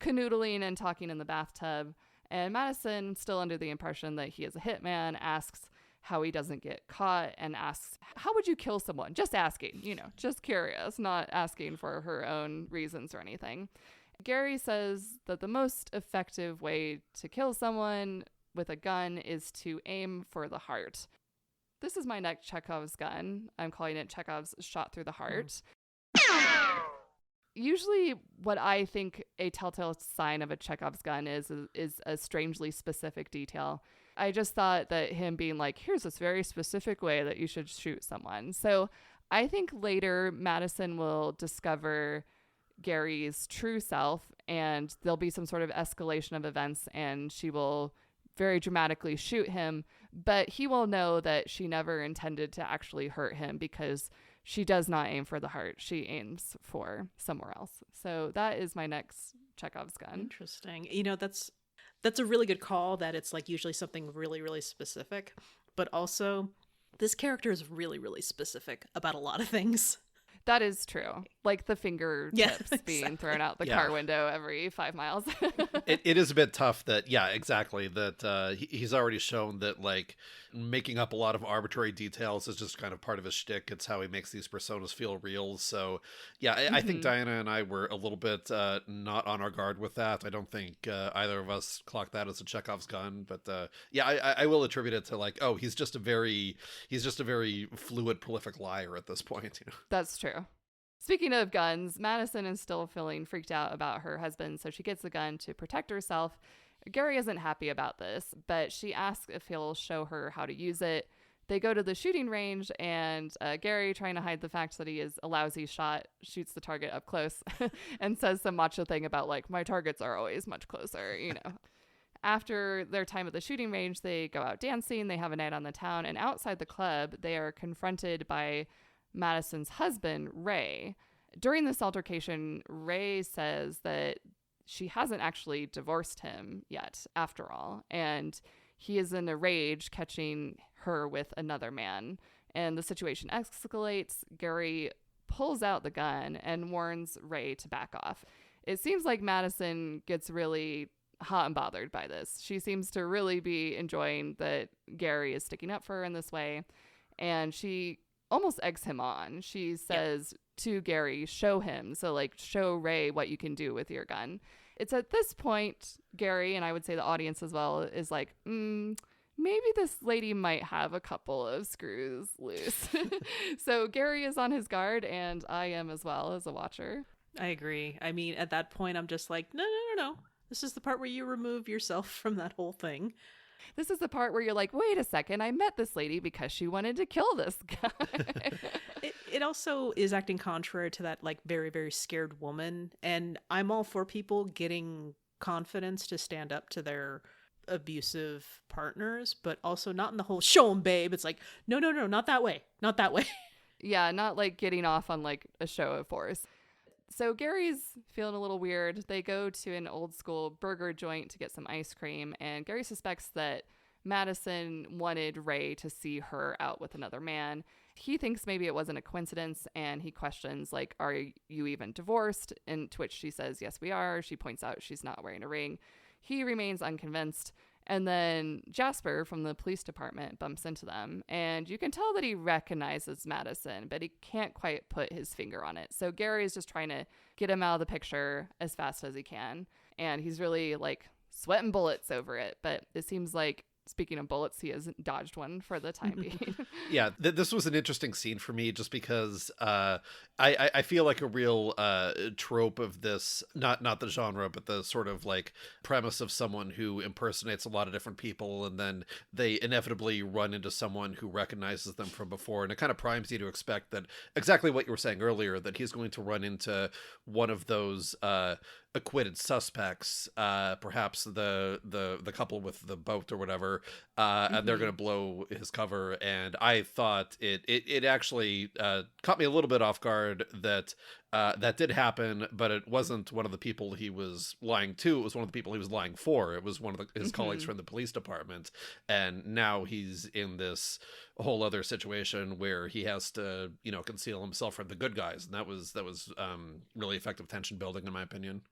canoodling and talking in the bathtub. And Madison, still under the impression that he is a hitman, asks how he doesn't get caught and asks, how would you kill someone? Just asking, you know, just curious, not asking for her own reasons or anything. Gary says that the most effective way to kill someone with a gun is to aim for the heart. This is my next Chekhov's gun. I'm calling it Chekhov's shot through the heart. Usually what I think a telltale sign of a Chekhov's gun is a strangely specific detail. I just thought that him being like, here's this very specific way that you should shoot someone. So I think later Madison will discover Gary's true self and there'll be some sort of escalation of events and she will very dramatically shoot him, but he will know that she never intended to actually hurt him because she does not aim for the heart. She aims for somewhere else. So that is my next Chekhov's gun. Interesting. You know, that's a really good call that it's like usually something really, really specific, but also this character is really, really specific about a lot of things. That is true. Like the fingertips being thrown out the car window every 5 miles. It is a bit tough that, exactly. That he's already shown that like making up a lot of arbitrary details is just kind of part of his shtick. It's how he makes these personas feel real. So I think Diana and I were a little bit not on our guard with that. I don't think either of us clocked that as a Chekhov's gun. But I will attribute it to like, oh, he's just a very fluid, prolific liar at this point. You know? That's true. Speaking of guns, Madison is still feeling freaked out about her husband, so she gets the gun to protect herself. Gary isn't happy about this, but she asks if he'll show her how to use it. They go to the shooting range, and Gary, trying to hide the fact that he is a lousy shot, shoots the target up close and says some macho thing about, like, my targets are always much closer, you know. After their time at the shooting range, they go out dancing, they have a night on the town, and outside the club, they are confronted by Madison's husband, Ray. During this altercation, Ray says that she hasn't actually divorced him yet, after all, and he is in a rage catching her with another man. And the situation escalates. Gary pulls out the gun and warns Ray to back off. It seems like Madison gets really hot and bothered by this. She seems to really be enjoying that Gary is sticking up for her in this way, and she almost eggs him on. She says to Gary, show him. So like, show Ray what you can do with your gun. It's at this point, Gary, and I would say the audience as well, is like, maybe this lady might have a couple of screws loose. So Gary is on his guard, and I am as well as a watcher. I agree. I mean, at that point, I'm just like, no. This is the part where you remove yourself from that whole thing. This is the part where you're like, wait a second, I met this lady because she wanted to kill this guy. It also is acting contrary to that, like, very, very scared woman. And I'm all for people getting confidence to stand up to their abusive partners, but also not in the whole show 'em, babe. It's like, no, not that way. Not that way. Yeah, not like getting off on like a show of force. So Gary's feeling a little weird. They go to an old school burger joint to get some ice cream, and Gary suspects that Madison wanted Ray to see her out with another man. He thinks maybe it wasn't a coincidence, and he questions, like, are you even divorced? And to which she says, yes, we are. She points out she's not wearing a ring. He remains unconvinced. And then Jasper from the police department bumps into them, and you can tell that he recognizes Madison, but he can't quite put his finger on it. So Gary is just trying to get him out of the picture as fast as he can, and he's really like sweating bullets over it. But it seems like, speaking of bullets, he has dodged one for the time being. Yeah, this was an interesting scene for me just because I feel like a real trope of this, not the genre, but the sort of like premise of someone who impersonates a lot of different people, and then they inevitably run into someone who recognizes them from before, and it kind of primes you to expect that exactly what you were saying earlier, that he's going to run into one of those acquitted suspects, perhaps the couple with the boat or whatever, and they're going to blow his cover. And I thought it actually caught me a little bit off guard that that did happen, but it wasn't one of the people he was lying to. It was one of the people he was lying for. It was one of his colleagues from the police department. And now he's in this whole other situation where he has to, conceal himself from the good guys. And that was really effective tension building, in my opinion.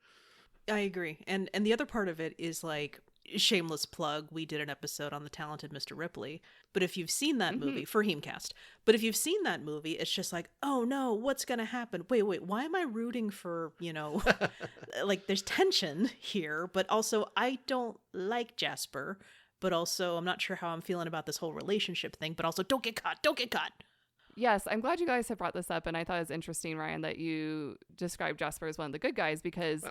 I agree. And the other part of it is like, shameless plug, we did an episode on The Talented Mr. Ripley, but if you've seen that movie, for Hemcast, but if you've seen that movie, it's just like, oh no, what's gonna happen? Wait, why am I rooting for, like, there's tension here, but also I don't like Jasper, but also I'm not sure how I'm feeling about this whole relationship thing, but also don't get caught. Yes, I'm glad you guys have brought this up, and I thought it was interesting, Ryan, that you described Jasper as one of the good guys, because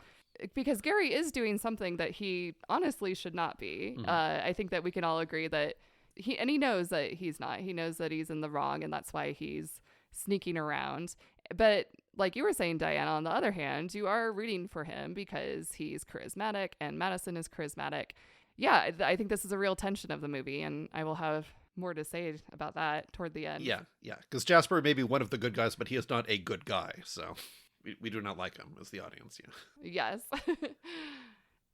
because Gary is doing something that he honestly should not be. I think that we can all agree that he knows that he's not. He knows that he's in the wrong, and that's why he's sneaking around. But like you were saying, Diana, on the other hand, you are rooting for him because he's charismatic and Madison is charismatic. Yeah, I think this is a real tension of the movie, and I will have more to say about that toward the end. Yeah. Because Jasper may be one of the good guys, but he is not a good guy. So we do not like him as the audience. Yeah. Yes.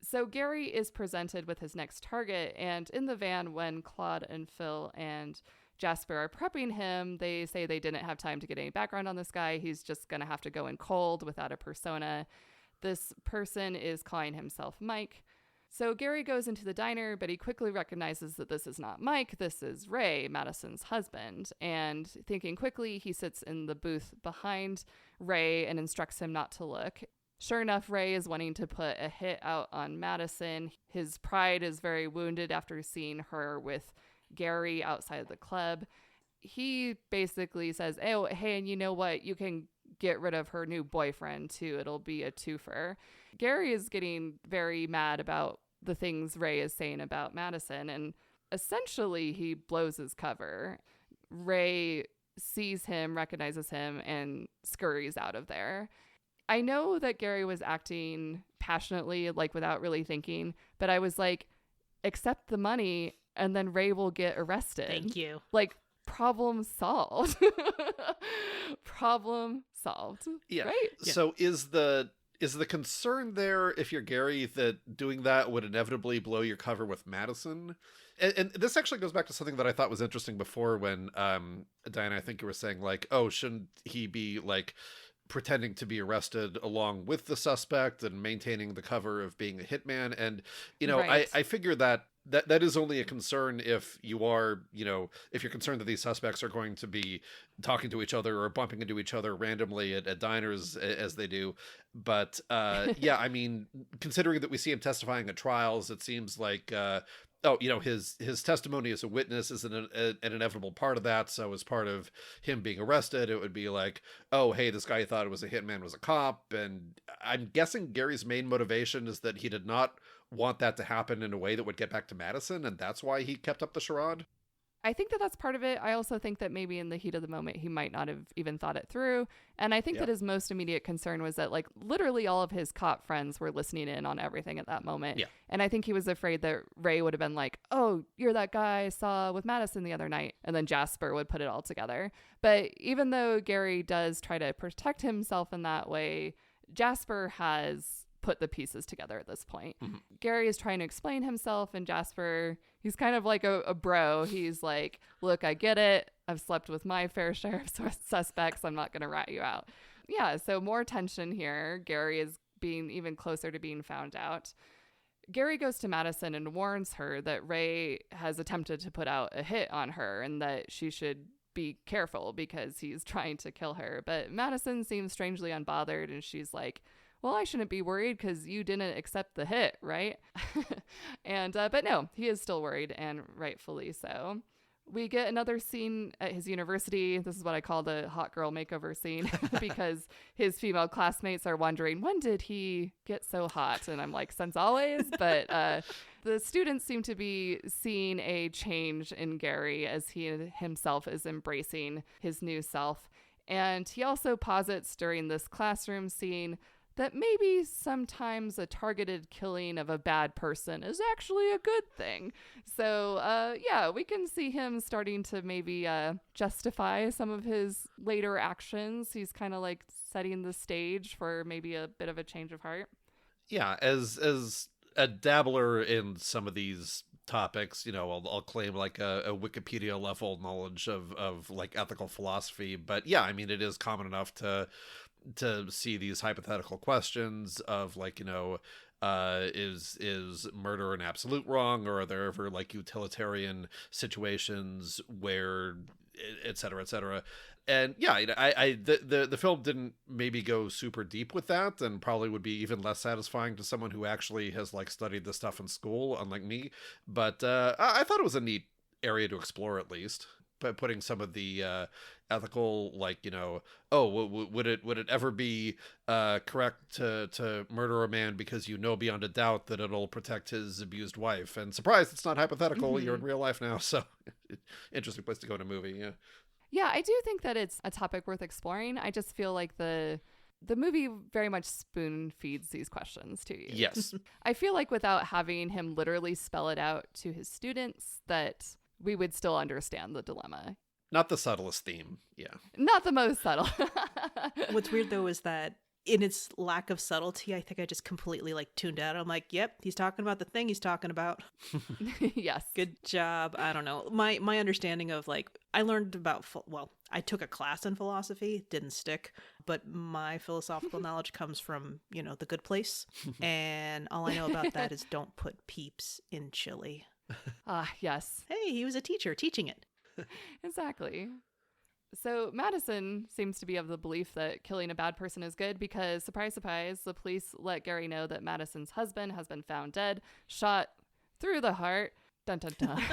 So Gary is presented with his next target, and in the van when Claude and Phil and Jasper are prepping him, they say they didn't have time to get any background on this guy. He's just going to have to go in cold without a persona. This person is calling himself Mike. So Gary goes into the diner, but he quickly recognizes that this is not Mike. This is Ray, Madison's husband. And thinking quickly, he sits in the booth behind Ray and instructs him not to look. Sure enough, Ray is wanting to put a hit out on Madison. His pride is very wounded after seeing her with Gary outside of the club. He basically says, oh, hey, and you know what? You can get rid of her new boyfriend, too. It'll be a twofer. Gary is getting very mad about the things Ray is saying about Madison, and essentially he blows his cover. Ray sees him, recognizes him, and scurries out of there. I know that Gary was acting passionately, like without really thinking, but I was like, accept the money and then Ray will get arrested. Thank you. Like, problem solved. Problem solved. Yeah. Right? So is the concern there, if you're Gary, that doing that would inevitably blow your cover with Madison? And this actually goes back to something that I thought was interesting before when, Diana, I think you were saying, like, oh, shouldn't he be, like, pretending to be arrested along with the suspect and maintaining the cover of being a hitman? And, Right. I figure that is only a concern if you are, if you're concerned that these suspects are going to be talking to each other or bumping into each other randomly at diners as they do. But yeah, I mean, considering that we see him testifying at trials, it seems like, his testimony as a witness is an inevitable part of that. So as part of him being arrested, it would be like, oh, hey, this guy thought it was a hitman was a cop. And I'm guessing Gary's main motivation is that he did not want that to happen in a way that would get back to Madison, and that's why he kept up the charade. I think that that's part of it. I also think that maybe in the heat of the moment, he might not have even thought it through. And I think that his most immediate concern was that, like, literally all of his cop friends were listening in on everything at that moment. Yeah. And I think he was afraid that Ray would have been like, oh, you're that guy I saw with Madison the other night. And then Jasper would put it all together. But even though Gary does try to protect himself in that way, Jasper has put the pieces together at this point. Mm-hmm. Gary is trying to explain himself, and Jasper, he's kind of like a bro. He's like, look, I get it. I've slept with my fair share of suspects. I'm not going to rat you out. Yeah, so more tension here. Gary is being even closer to being found out. Gary goes to Madison and warns her that Ray has attempted to put out a hit on her and that she should be careful because he's trying to kill her. But Madison seems strangely unbothered, and she's like, well, I shouldn't be worried because you didn't accept the hit, right? And but no, he is still worried, and rightfully so. We get another scene at his university. This is what I call the hot girl makeover scene because his female classmates are wondering, when did he get so hot? And I'm like, since always. But the students seem to be seeing a change in Gary as he himself is embracing his new self. And he also posits during this classroom scene that maybe sometimes a targeted killing of a bad person is actually a good thing. So, yeah, we can see him starting to maybe justify some of his later actions. He's kind of like setting the stage for maybe a bit of a change of heart. Yeah, as a dabbler in some of these topics, I'll claim like a Wikipedia level knowledge of like ethical philosophy. But yeah, I mean, it is common enough to see these hypothetical questions of like, is murder an absolute wrong, or are there ever like utilitarian situations where et cetera, et cetera. And yeah, the film didn't maybe go super deep with that, and probably would be even less satisfying to someone who actually has like studied this stuff in school, unlike me. But I thought it was a neat area to explore, at least. putting some of the ethical, like, would it ever be correct to murder a man because you know beyond a doubt that it'll protect his abused wife? And surprise, it's not hypothetical. You're in real life now. So interesting place to go in a movie. Yeah. Yeah, I do think that it's a topic worth exploring. I just feel like the movie very much spoon feeds these questions to you. Yes. I feel like without having him literally spell it out to his students, that we would still understand the dilemma. Not the subtlest theme. Yeah. Not the most subtle. What's weird though is that in its lack of subtlety, I think I just completely like tuned out. I'm like, yep, he's talking about the thing he's talking about. Yes. Good job. I don't know. My understanding of, like, I learned about, I took a class in philosophy, didn't stick, but my philosophical knowledge comes from, The Good Place. And all I know about that is don't put peeps in chili. Yes. Hey, he was a teacher teaching it. Exactly. So Madison seems to be of the belief that killing a bad person is good because, surprise, surprise, the police let Gary know that Madison's husband has been found dead, shot through the heart. Dun, dun, dun.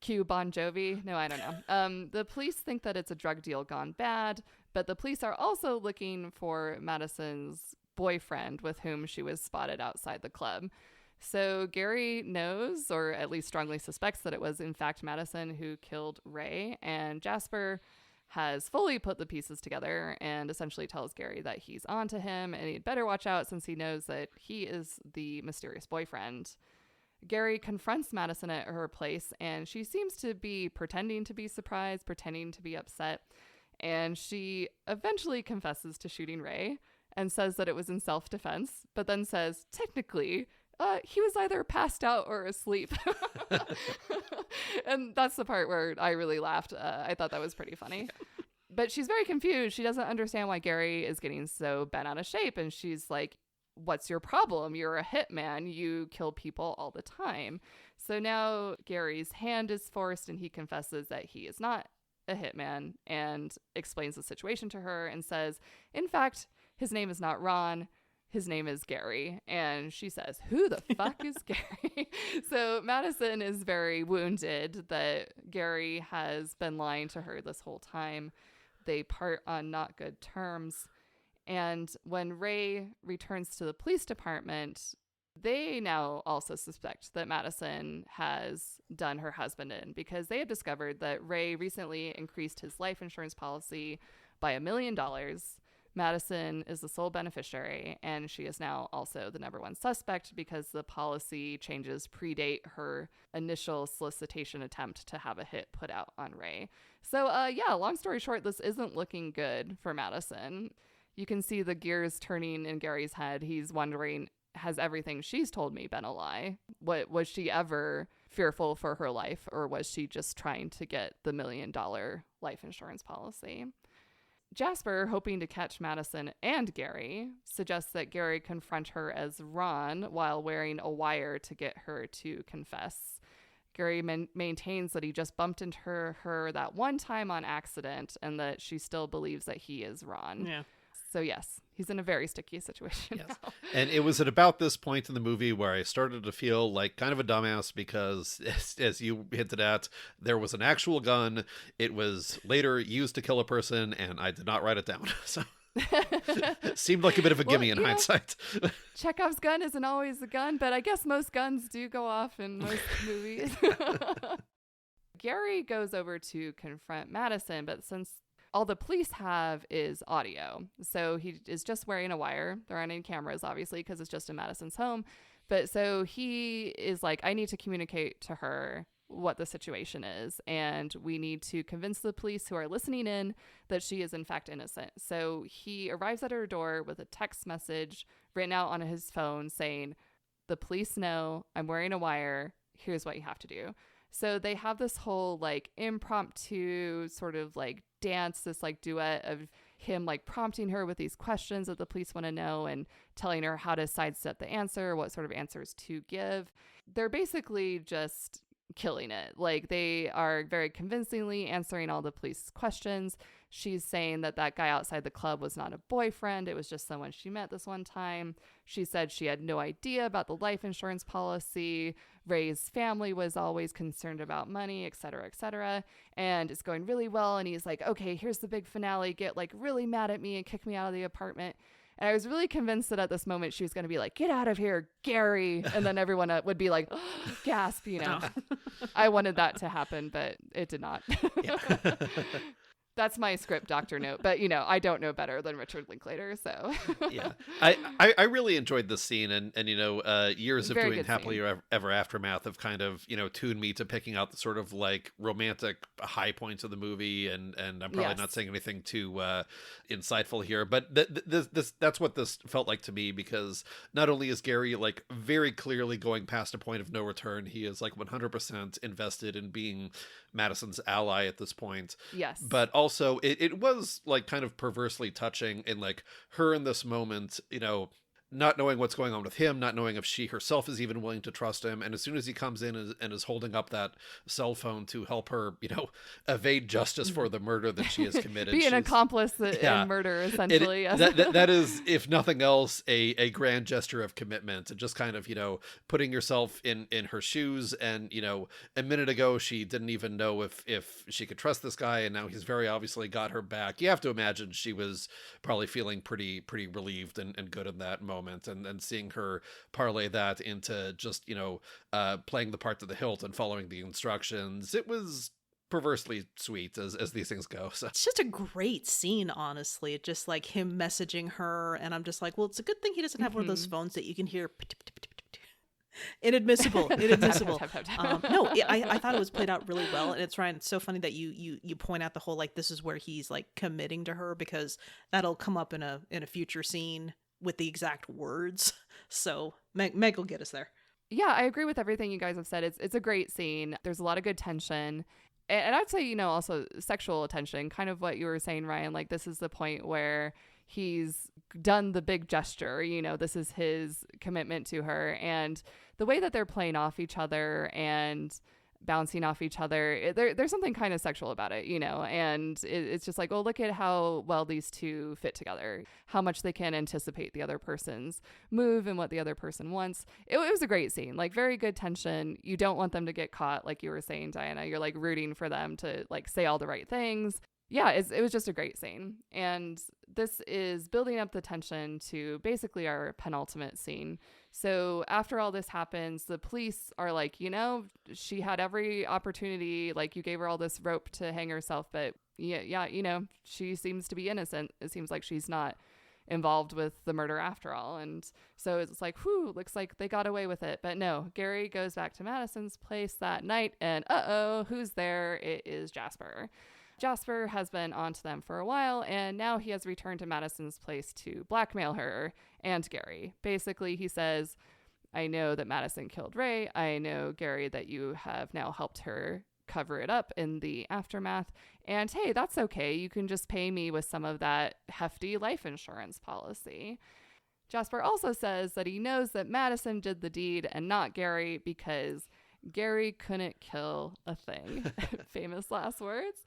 Cue Bon Jovi. No, I don't know. The police think that it's a drug deal gone bad, but the police are also looking for Madison's boyfriend with whom she was spotted outside the club. So Gary knows, or at least strongly suspects, that it was in fact Madison who killed Ray, and Jasper has fully put the pieces together and essentially tells Gary that he's onto him and he'd better watch out since he knows that he is the mysterious boyfriend. Gary confronts Madison at her place, and she seems to be pretending to be surprised, pretending to be upset, and she eventually confesses to shooting Ray and says that it was in self-defense, but then says, technically, he was either passed out or asleep. And that's the part where I really laughed. I thought that was pretty funny. But she's very confused. She doesn't understand why Gary is getting so bent out of shape. And she's like, what's your problem? You're a hitman. You kill people all the time. So now Gary's hand is forced and he confesses that he is not a hitman and explains the situation to her and says, in fact, his name is not Ron. His name is Gary. And she says, who the fuck is Gary? So Madison is very wounded that Gary has been lying to her this whole time. They part on not good terms. And when Ray returns to the police department, they now also suspect that Madison has done her husband in because they have discovered that Ray recently increased his life insurance policy by $1 million. Madison is the sole beneficiary, and she is now also the number one suspect because the policy changes predate her initial solicitation attempt to have a hit put out on Ray. So, long story short, this isn't looking good for Madison. You can see the gears turning in Gary's head. He's wondering, has everything she's told me been a lie? Was she ever fearful for her life, or was she just trying to get the $1 million life insurance policy? Jasper, hoping to catch Madison and Gary, suggests that Gary confront her as Ron while wearing a wire to get her to confess. Gary maintains that he just bumped into her that one time on accident and that she still believes that he is Ron. Yeah. So yes, he's in a very sticky situation now. And it was at about this point in the movie where I started to feel like kind of a dumbass because, as you hinted at, there was an actual gun. It was later used to kill a person, and I did not write it down. So seemed like a bit of a gimme in hindsight. Chekhov's gun isn't always a gun, but I guess most guns do go off in most movies. Gary goes over to confront Madison, but since all the police have is audio, so he is just wearing a wire. There aren't any cameras, obviously, because it's just in Madison's home. But so he is like, I need to communicate to her what the situation is, and we need to convince the police who are listening in that she is in fact innocent. So he arrives at her door with a text message written out on his phone saying, the police know I'm wearing a wire. Here's what you have to do. So they have this whole like impromptu sort of like dance, this like duet of him like prompting her with these questions that the police want to know and telling her how to sidestep the answer, what sort of answers to give. They're basically just killing it. Like they are very convincingly answering all the police questions. She's saying that that guy outside the club was not a boyfriend. It was just someone she met this one time. She said she had no idea about the life insurance policy. Ray's family was always concerned about money, et cetera, et cetera. And it's going really well. And he's like, okay, here's the big finale. Get like really mad at me and kick me out of the apartment. And I was really convinced that at this moment she was going to be like, get out of here, Gary. And then everyone would be like, gasp, you know. I wanted that to happen, but it did not. That's my script doctor note. But, you know, I don't know better than Richard Linklater. So, yeah, I really enjoyed this scene. And you know, years of Very doing good Happily scene. Ever Aftermath have kind of, you know, tuned me to picking out the sort of like romantic high points of the movie. And I'm probably Yes. not saying anything too insightful here, but that's what this felt like to me, because not only is Gary like very clearly going past a point of no return, he is like 100% invested in being Madison's ally at this point. Yes. But also it was like kind of perversely touching in like her in this moment, you know, not knowing what's going on with him, not knowing if she herself is even willing to trust him. And as soon as he comes in and is holding up that cell phone to help her, you know, evade justice for the murder that she has committed. Be an she's- accomplice in murder, essentially. Yes. that is, if nothing else, a grand gesture of commitment, and just kind of, you know, putting yourself in her shoes. And, you know, a minute ago, she didn't even know if she could trust this guy. And now he's very obviously got her back. You have to imagine she was probably feeling pretty relieved and good in that moment. And seeing her parlay that into just, you know, playing the part to the hilt and following the instructions, it was perversely sweet as these things go. So It's just a great scene, honestly. It's just like him messaging her, and I'm just like, well, it's a good thing he doesn't have one of those phones that you can hear. Inadmissible. No, I thought it was played out really well, and it's Ryan. It's so funny that you point out the whole like this is where he's like committing to her, because that'll come up in a future scene with the exact words. So Meg will get us there. Yeah, I agree with everything you guys have said. It's a great scene. There's a lot of good tension. And I'd say, you know, also sexual attention, kind of what you were saying, Ryan. Like, this is the point where he's done the big gesture. You know, this is his commitment to her. And the way that they're playing off each other and bouncing off each other, there's something kind of sexual about it, you know, and it's just like, oh, look at how well these two fit together, how much they can anticipate the other person's move and what the other person wants. It was a great scene, like very good tension. You don't want them to get caught, like you were saying, Diana. You're like rooting for them to like say all the right things. Yeah, it was just a great scene. And this is building up the tension to basically our penultimate scene. So after all this happens, the police are like, you know, she had every opportunity. Like, you gave her all this rope to hang herself. But yeah, you know, she seems to be innocent. It seems like she's not involved with the murder after all. And so it's like, whew, looks like they got away with it. But no, Gary goes back to Madison's place that night. And who's there? It is Jasper. Jasper has been onto them for a while, and now he has returned to Madison's place to blackmail her and Gary. Basically, he says, I know that Madison killed Ray. I know, Gary, that you have now helped her cover it up in the aftermath. And hey, that's okay. You can just pay me with some of that hefty life insurance policy. Jasper also says that he knows that Madison did the deed and not Gary, because Gary couldn't kill a thing. Famous last words.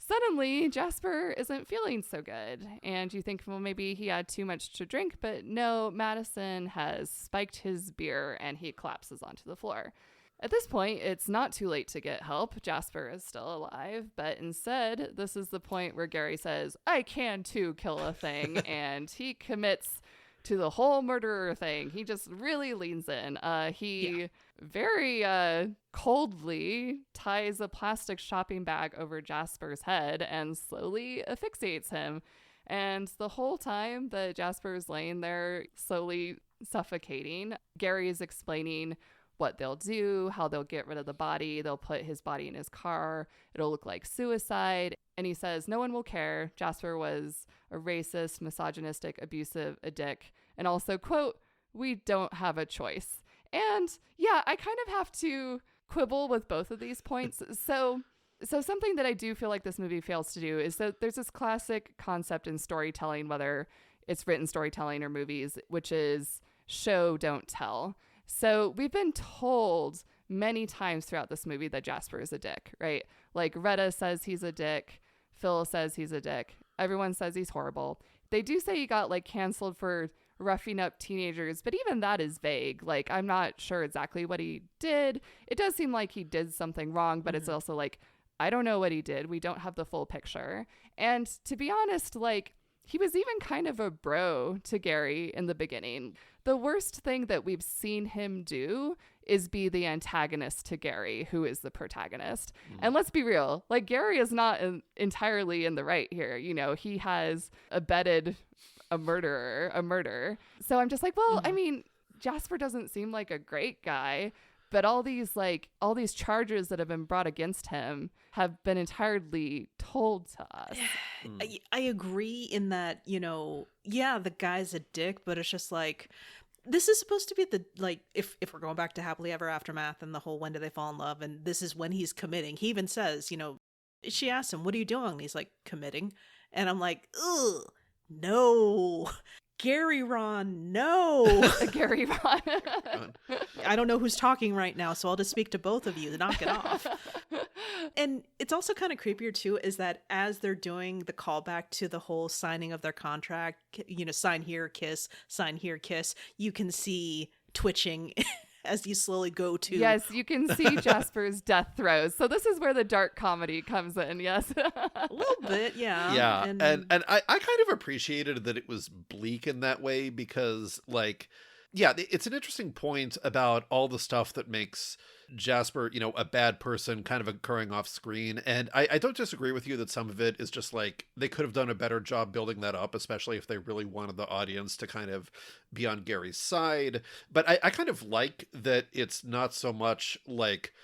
Suddenly, Jasper isn't feeling so good, and you think, well, maybe he had too much to drink, but no, Madison has spiked his beer, and he collapses onto the floor. At this point, it's not too late to get help. Jasper is still alive, but instead, this is the point where Gary says, I can too kill a thing, and he commits to the whole murderer thing. He just really leans in. He very coldly ties a plastic shopping bag over Jasper's head and slowly asphyxiates him. And the whole time that Jasper is laying there slowly suffocating, Gary is explaining what they'll do, how they'll get rid of the body. They'll put his body in his car. It'll look like suicide. And he says no one will care. Jasper was a racist, misogynistic, abusive, a dick. And also, quote, we don't have a choice. And yeah, I kind of have to quibble with both of these points. So something that I do feel like this movie fails to do is that there's this classic concept in storytelling, whether it's written storytelling or movies, which is show, don't tell. So we've been told many times throughout this movie that Jasper is a dick, right? Like Retta says he's a dick. Phil says he's a dick. Everyone says he's horrible. They do say he got like canceled for roughing up teenagers, but even that is vague. Like, I'm not sure exactly what he did. It does seem like he did something wrong, but it's also like, I don't know what he did. We don't have the full picture. And to be honest, like, he was even kind of a bro to Gary in the beginning. The worst thing that we've seen him do is be the antagonist to Gary, who is the protagonist. And let's be real, like, Gary is not entirely in the right here. You know, he has abetted a murder. So I'm just like, well, I mean, Jasper doesn't seem like a great guy, but all these charges that have been brought against him have been entirely told to us. I agree in that, you know, yeah, the guy's a dick, but it's just like, this is supposed to be the, like, if we're going back to Happily Ever Aftermath and the whole when do they fall in love, and this is when he's committing. He even says, you know, she asks him, what are you doing? And he's like, committing. And I'm like, ugh, no. Gary Ron, no. Gary Ron. I don't know who's talking right now, so I'll just speak to both of you to knock it off. And it's also kind of creepier too, is that as they're doing the callback to the whole signing of their contract, you know, sign here, kiss, you can see twitching as you slowly go to. Yes, you can see Jasper's death throes. So this is where the dark comedy comes in. Yes. A little bit, yeah. Yeah. And I kind of appreciated that it was bleak in that way because, like, yeah, it's an interesting point about all the stuff that makes Jasper, you know, a bad person kind of occurring off screen. And I don't disagree with you that some of it is just like they could have done a better job building that up, especially if they really wanted the audience to kind of be on Gary's side. But I kind of like that it's not so much like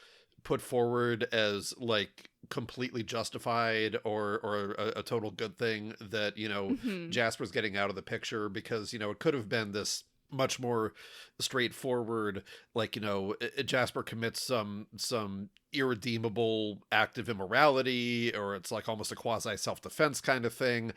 put forward as like completely justified or a total good thing that, you know, Jasper's getting out of the picture, because, you know, it could have been this much more straightforward, like, you know, Jasper commits some irredeemable act of immorality, or it's like almost a quasi self-defense kind of thing.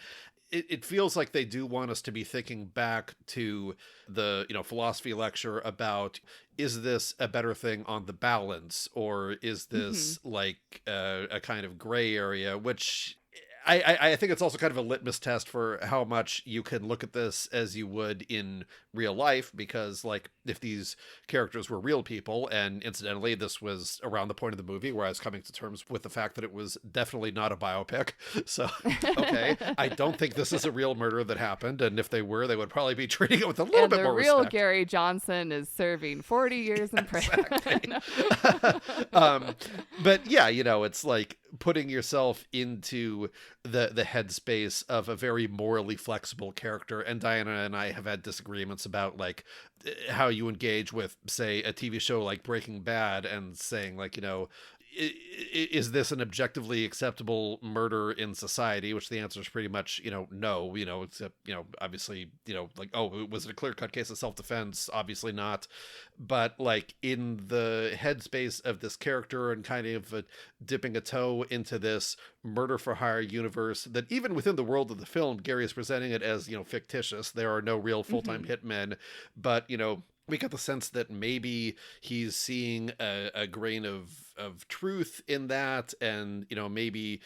It feels like they do want us to be thinking back to the, you know, philosophy lecture about, is this a better thing on the balance, or is this like a kind of gray area, which I think it's also kind of a litmus test for how much you can look at this as you would in real life, because, like, if these characters were real people, and incidentally, this was around the point of the movie where I was coming to terms with the fact that it was definitely not a biopic. So, okay, I don't think this is a real murder that happened, and if they were, they would probably be treating it with a little bit more respect. The real Gary Johnson is serving 40 years in prison. But yeah, you know, it's like putting yourself into the headspace of a very morally flexible character. And Diana and I have had disagreements about, like, how you engage with, say, a TV show like Breaking Bad, and saying, like, you know, is this an objectively acceptable murder in society? Which the answer is pretty much, you know, no, you know, except, you know, obviously, you know, like, oh, was it a clear-cut case of self-defense? Obviously not. But, like, in the headspace of this character and kind of dipping a toe into this murder-for-hire universe that even within the world of the film, Gary is presenting it as, you know, fictitious. There are no real full-time hitmen, but, you know, we get the sense that maybe he's seeing a grain of truth in that, and, you know, maybe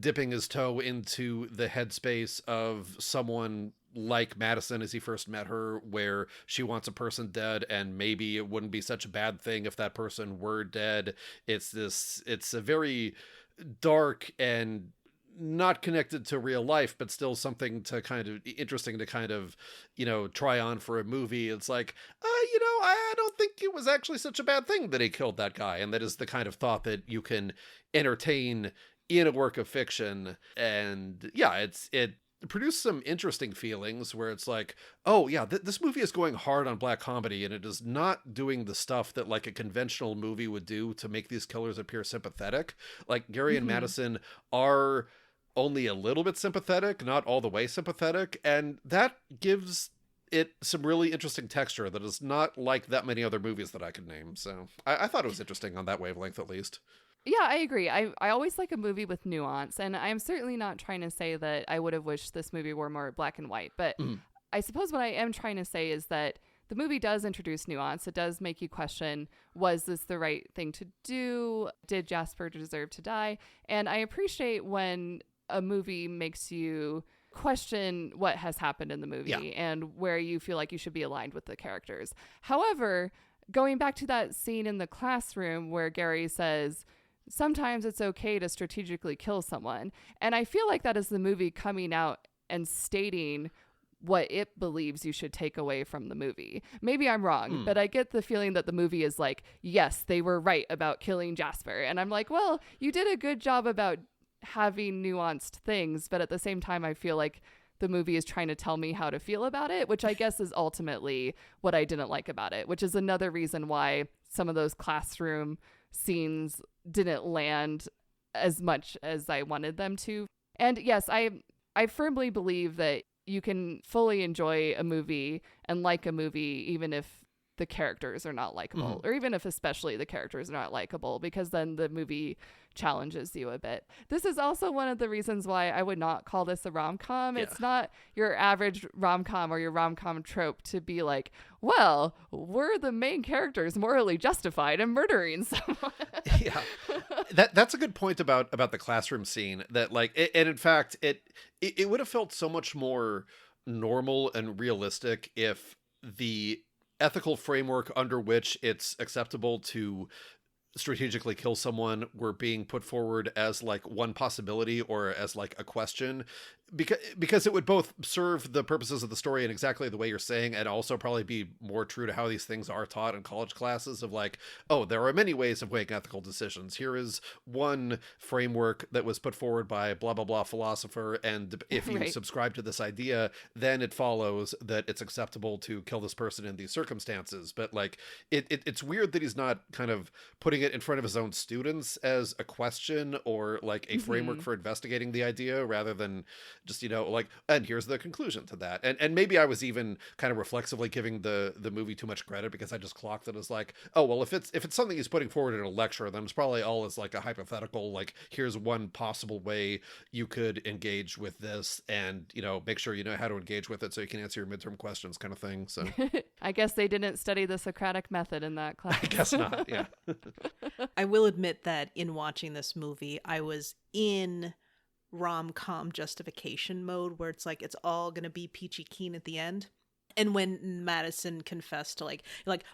dipping his toe into the headspace of someone like Madison as he first met her, where she wants a person dead, and maybe it wouldn't be such a bad thing if that person were dead. It's a very dark and not connected to real life, but still something to kind of interesting to kind of, you know, try on for a movie. It's like, you know, I don't think it was actually such a bad thing that he killed that guy. And that is the kind of thought that you can entertain in a work of fiction. And yeah, it produced some interesting feelings where it's like, oh yeah, this movie is going hard on black comedy, and it is not doing the stuff that, like, a conventional movie would do to make these killers appear sympathetic. Like, Gary and Madison are only a little bit sympathetic, not all the way sympathetic, and that gives it some really interesting texture that is not like that many other movies that I could name. So I thought it was interesting on that wavelength, at least. Yeah, I agree. I always like a movie with nuance, and I'm certainly not trying to say that I would have wished this movie were more black and white, but I suppose what I am trying to say is that the movie does introduce nuance. It does make you question, was this the right thing to do? Did Jasper deserve to die? And I appreciate when a movie makes you question what has happened in the movie and where you feel like you should be aligned with the characters. However, going back to that scene in the classroom where Gary says, sometimes it's okay to strategically kill someone. And I feel like that is the movie coming out and stating what it believes you should take away from the movie. Maybe I'm wrong, but I get the feeling that the movie is like, yes, they were right about killing Jasper. And I'm like, well, you did a good job about having nuanced things, but at the same time I feel like the movie is trying to tell me how to feel about it, which I guess is ultimately what I didn't like about it, which is another reason why some of those classroom scenes didn't land as much as I wanted them to. And yes, I firmly believe that you can fully enjoy a movie and like a movie even if the characters are not likable, or even if especially the characters are not likable, because then the movie challenges you a bit. This is also one of the reasons why I would not call this a rom-com. It's not your average rom-com or your rom-com trope to be like, well, were the main characters morally justified in murdering someone? Yeah, that's a good point about the classroom scene. That like, and in fact, it would have felt so much more normal and realistic if the ethical framework under which it's acceptable to strategically kill someone were being put forward as like one possibility or as like a question, because it would both serve the purposes of the story in exactly the way you're saying, and also probably be more true to how these things are taught in college classes of like, oh, there are many ways of weighing ethical decisions. Here is one framework that was put forward by blah, blah, blah philosopher. And if you subscribe to this idea, then it follows that it's acceptable to kill this person in these circumstances. But like, it's weird that he's not kind of putting it in front of his own students as a question or like a framework for investigating the idea, rather than just, you know, like, and here's the conclusion to that. And maybe I was even kind of reflexively giving the movie too much credit, because I just clocked it as like, oh, well, if it's something he's putting forward in a lecture, then it's probably all as like a hypothetical, like, here's one possible way you could engage with this, and, you know, make sure you know how to engage with it so you can answer your midterm questions kind of thing. So I guess they didn't study the Socratic method in that class. I guess not. Yeah. I will admit that in watching this movie, I was in rom-com justification mode, where it's like it's all gonna be peachy keen at the end. And when Madison confessed to like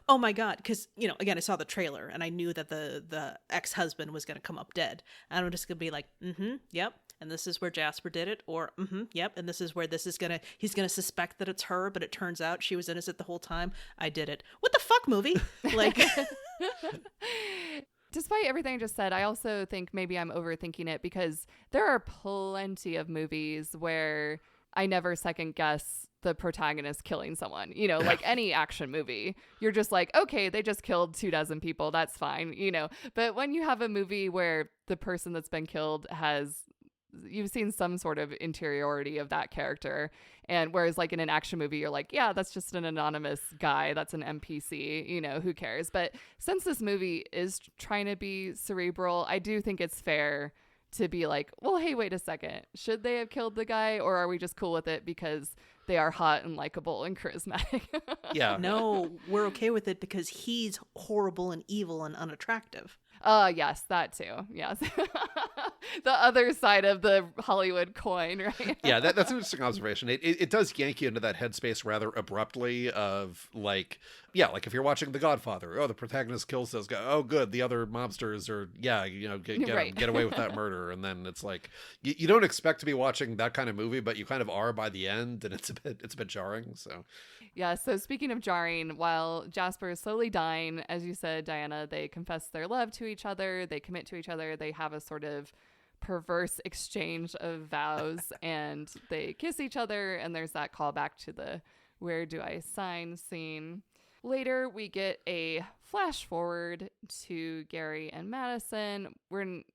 oh my god, because, you know, again, I saw the trailer and I knew that the ex-husband was gonna come up dead, and I'm just gonna be like, yep, and this is where Jasper did it, or yep, and this is where he's gonna suspect that it's her, but it turns out she was innocent the whole time. I did it. What the fuck, movie? Like Despite everything I just said, I also think maybe I'm overthinking it, because there are plenty of movies where I never second guess the protagonist killing someone, you know, like any action movie. You're just like, okay, they just killed 24 people. That's fine, you know. But when you have a movie where the person that's been killed you've seen some sort of interiority of that character. And whereas like in an action movie, you're like, yeah, that's just an anonymous guy. That's an NPC, you know, who cares? But since this movie is trying to be cerebral, I do think it's fair to be like, well, hey, wait a second. Should they have killed the guy, or are we just cool with it because they are hot and likable and charismatic? Yeah. No, we're okay with it because he's horrible and evil and unattractive. Yes, that too. Yes. The other side of the Hollywood coin, right? Yeah, that's an interesting observation. It does yank you into that headspace rather abruptly of like, yeah, like if you're watching The Godfather, oh, the protagonist kills this guy. Oh, good. The other mobsters are, yeah, you know, get away with that murder. And then it's like, you don't expect to be watching that kind of movie, but you kind of are by the end, and it's a bit jarring. So yeah. So speaking of jarring, while Jasper is slowly dying, as you said, Diana, they confess their love to each other. They commit to each other. They have a sort of perverse exchange of vows, and they kiss each other. And there's that callback to the "where do I sign" scene. Later, we get a flash forward to Gary and Madison.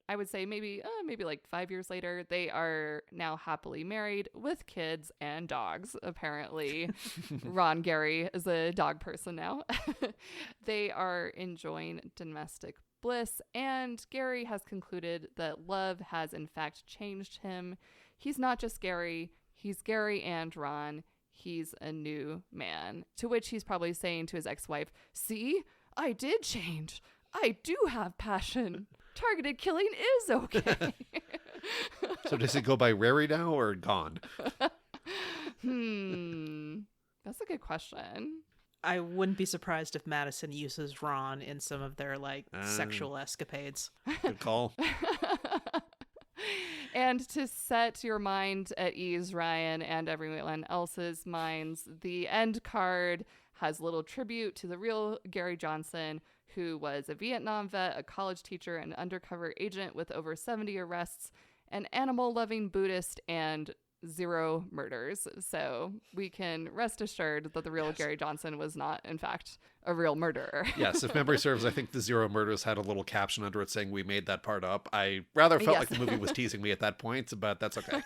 I would say maybe like 5 years later. They are now happily married with kids and dogs. Apparently, Ron Gary is a dog person now. They are enjoying domestic bliss, and Gary has concluded that love has in fact changed him. He's not just Gary, he's Gary and Ron. he's a new man. To which he's probably saying to his ex-wife, see, I did change. I do have passion. Targeted killing is okay. So does he go by Rary now or Gone? That's a good question. I wouldn't be surprised if Madison uses Ron in some of their like sexual escapades. Good call. And to set your mind at ease, Ryan, and everyone else's minds, the end card has a little tribute to the real Gary Johnson, who was a Vietnam vet, a college teacher, an undercover agent with over 70 arrests, an animal-loving Buddhist, and 0 murders. So we can rest assured that the real Gary Johnson was not, in fact, a real murderer. Yes, if memory serves, I think the 0 murders had a little caption under it saying we made that part up. I rather felt like the movie was teasing me at that point, but that's okay.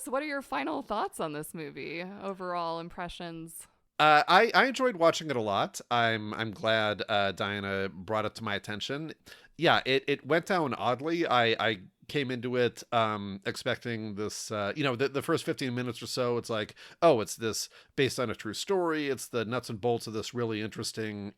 So what are your final thoughts on this movie? Overall impressions? I enjoyed watching it a lot. I'm glad Diana brought it to my attention. Yeah, it went down oddly. I came into it expecting this, the first 15 minutes or so, it's like, oh, it's this based on a true story. It's the nuts and bolts of this really interesting,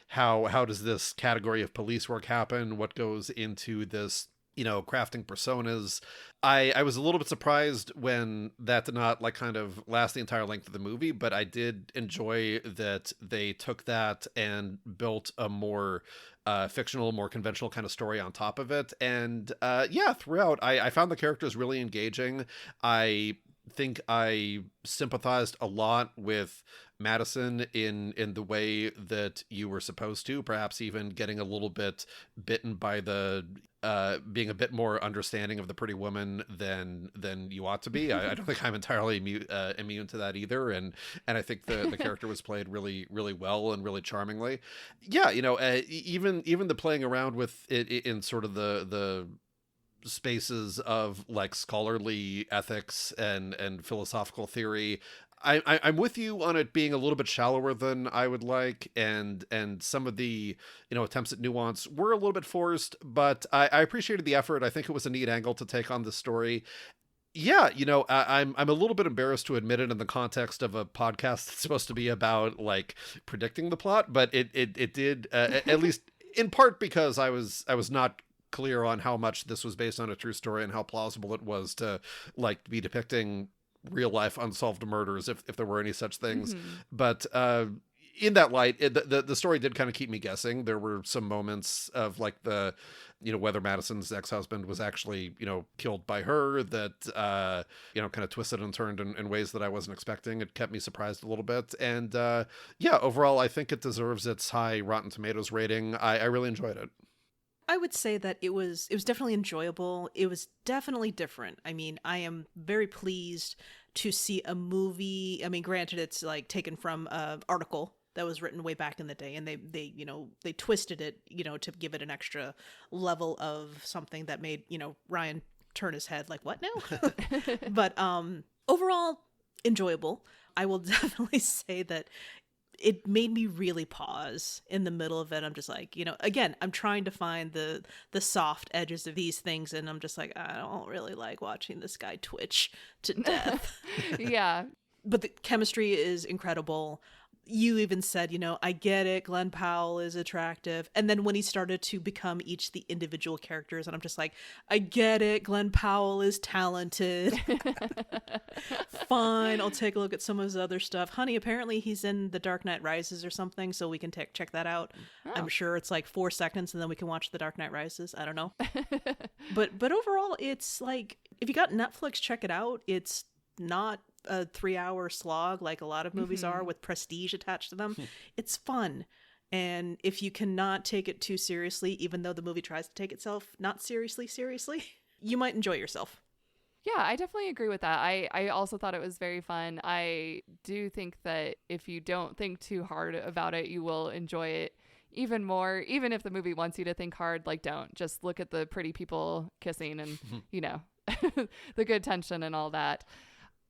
how does this category of police work happen? What goes into this, crafting personas. I was a little bit surprised when that did not kind of last the entire length of the movie, but I did enjoy that they took that and built a more fictional, more conventional kind of story on top of it. And throughout, I found the characters really engaging. I think I sympathized a lot with Madison in the way that you were supposed to, perhaps even getting a little bit bitten by the being a bit more understanding of the pretty woman than you ought to be. I don't think I'm entirely immune to that either, and I think the character was played really, really well and really charmingly. Yeah, even the playing around with it in sort of the spaces of scholarly ethics and philosophical theory. I'm with you on it being a little bit shallower than I would like, and some of the attempts at nuance were a little bit forced, but I appreciated the effort. I think it was a neat angle to take on the story. Yeah, I'm a little bit embarrassed to admit it in the context of a podcast that's supposed to be about predicting the plot, but it did at least in part because I was not clear on how much this was based on a true story and how plausible it was to be depicting real life unsolved murders if there were any such things. But in that light, the story did kind of keep me guessing. There were some moments of whether Madison's ex-husband was actually killed by her that kind of twisted and turned in ways that I wasn't expecting. It kept me surprised a little bit, and overall I think it deserves its high Rotten Tomatoes rating. I really enjoyed it. I would say that it was definitely enjoyable. It was definitely different. I mean, I am very pleased to see a movie. I mean, granted, it's taken from an article that was written way back in the day, and they twisted it, to give it an extra level of something that made, Ryan turn his head what now? But overall, enjoyable. I will definitely say that it made me really pause in the middle of it. I'm just again, I'm trying to find the soft edges of these things, and I'm just I don't really like watching this guy twitch to death. Yeah. But the chemistry is incredible. You even said, I get it, Glenn Powell is attractive. And then when he started to become each the individual characters, and I'm just I get it, Glenn Powell is talented. Fine, I'll take a look at some of his other stuff. Honey, apparently he's in The Dark Knight Rises or something, so we can check that out. Oh. I'm sure it's 4 seconds, and then we can watch The Dark Knight Rises. I don't know. But overall, it's if you got Netflix, check it out. It's not a 3-hour slog like a lot of movies are with prestige attached to them. It's fun, and if you cannot take it too seriously, even though the movie tries to take itself not seriously, you might enjoy yourself. Yeah, I definitely agree with that. I also thought it was very fun. I do think that if you don't think too hard about it, you will enjoy it even more. Even if the movie wants you to think hard, don't. Just look at the pretty people kissing and, the good tension and all that.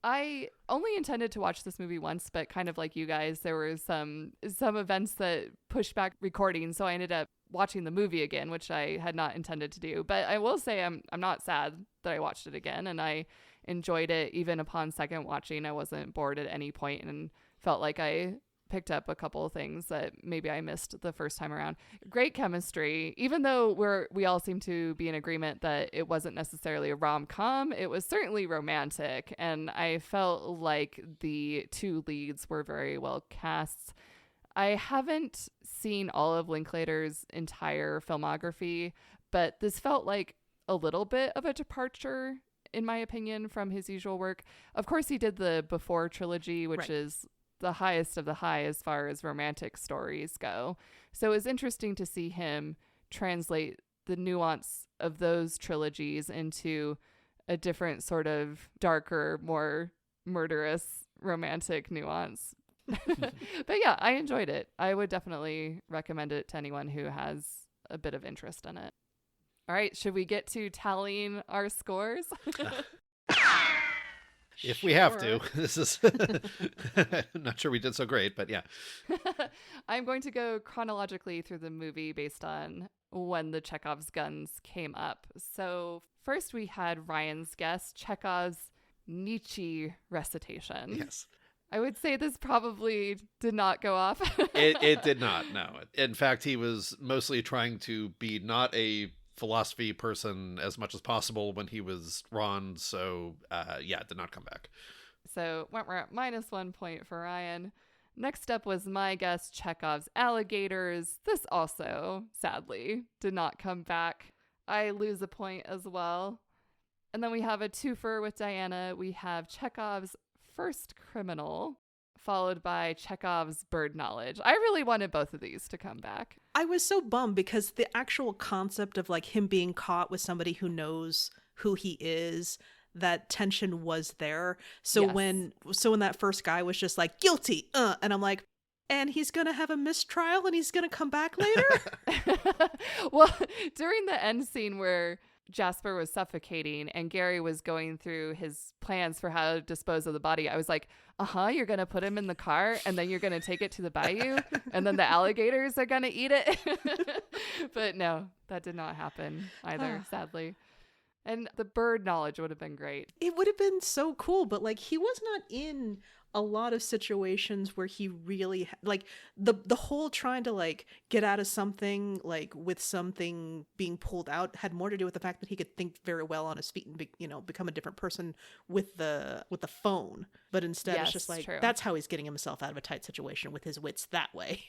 I only intended to watch this movie once, but kind of like you guys, there were some events that pushed back recording. So I ended up watching the movie again, which I had not intended to do. But I will say I'm not sad that I watched it again, and I enjoyed it even upon second watching. I wasn't bored at any point and felt like I picked up a couple of things that maybe I missed the first time around. Great chemistry, even though we all seem to be in agreement that it wasn't necessarily a rom-com. It was certainly romantic, and I felt like the two leads were very well cast. I haven't seen all of Linklater's entire filmography, but this felt like a little bit of a departure, in my opinion, from his usual work. Of course, he did the Before trilogy, which is the highest of the high as far as romantic stories go. So it was interesting to see him translate the nuance of those trilogies into a different sort of darker, more murderous romantic nuance. But yeah, I enjoyed it. I would definitely recommend it to anyone who has a bit of interest in it. All right, should we get to tallying our scores? If we have to. This is I'm not sure we did so great, but yeah. I'm going to go chronologically through the movie based on when the Chekhov's guns came up. So first we had Ryan's guess, Chekhov's Nietzsche recitation. Yes. I would say this probably did not go off. It did not, no. In fact, he was mostly trying to be not a philosophy person as much as possible when he was Ron, so it did not come back. So we're at -1 point for Ryan. Next up was my guess, Chekhov's alligators. This also, sadly, did not come back. I lose a point as well. And then we have a twofer with Diana. We have Chekhov's first criminal, followed by Chekhov's bird knowledge. I really wanted both of these to come back. I was so bummed because the actual concept of like him being caught with somebody who knows who he is, that tension was there. So Yes. when that first guy was just like guilty, and I'm like, and he's gonna have a mistrial and he's gonna come back later. Well, during the end scene where Jasper was suffocating and Gary was going through his plans for how to dispose of the body, I was like, you're going to put him in the car and then you're going to take it to the bayou and then the alligators are going to eat it. But no, that did not happen either, sadly. And the bird knowledge would have been great. It would have been so cool, but like he was not in a lot of situations where he really like the whole trying to like get out of something, like with something being pulled out, had more to do with the fact that he could think very well on his feet and become a different person with the phone. But instead it's just like, true. That's how he's getting himself out of a tight situation, with his wits that way.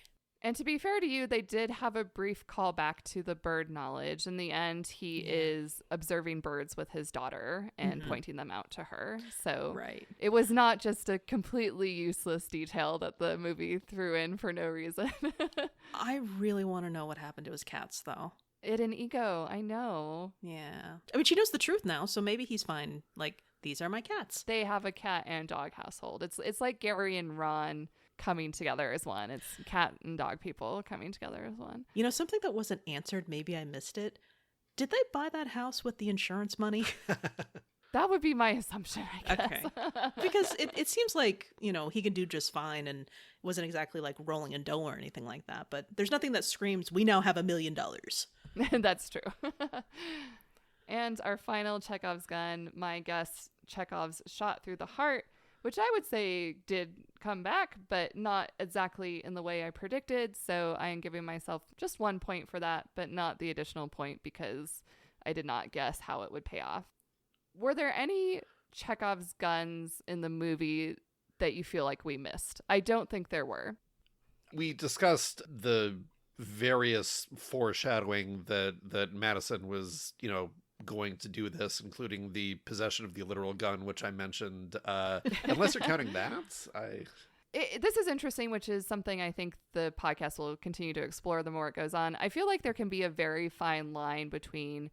And to be fair to you, they did have a brief callback to the bird knowledge. In the end, he is observing birds with his daughter and pointing them out to her. So it was not just a completely useless detail that the movie threw in for no reason. I really want to know what happened to his cats, though. It an ego, I know. Yeah. I mean, she knows the truth now, so maybe he's fine. Like, these are my cats. They have a cat and dog household. It's like Gary and Ron coming together as one. It's cat and dog people coming together as one. You know, something that wasn't answered, maybe I missed it. Did they buy that house with the insurance money? That would be my assumption, I guess. Okay. Because it seems like, he can do just fine and wasn't exactly like rolling in dough or anything like that. But there's nothing that screams, we now have $1 million. That's true. And our final Chekhov's gun, my guess, Chekhov's shot through the heart, which I would say did come back, but not exactly in the way I predicted. So I am giving myself just 1 point for that, but not the additional point because I did not guess how it would pay off. Were there any Chekhov's guns in the movie that you feel like we missed? I don't think there were. We discussed the various foreshadowing that Madison was, going to do this, including the possession of the literal gun, which I mentioned. Unless you're counting that, this is interesting, which is something I think the podcast will continue to explore the more it goes on. I feel like there can be a very fine line between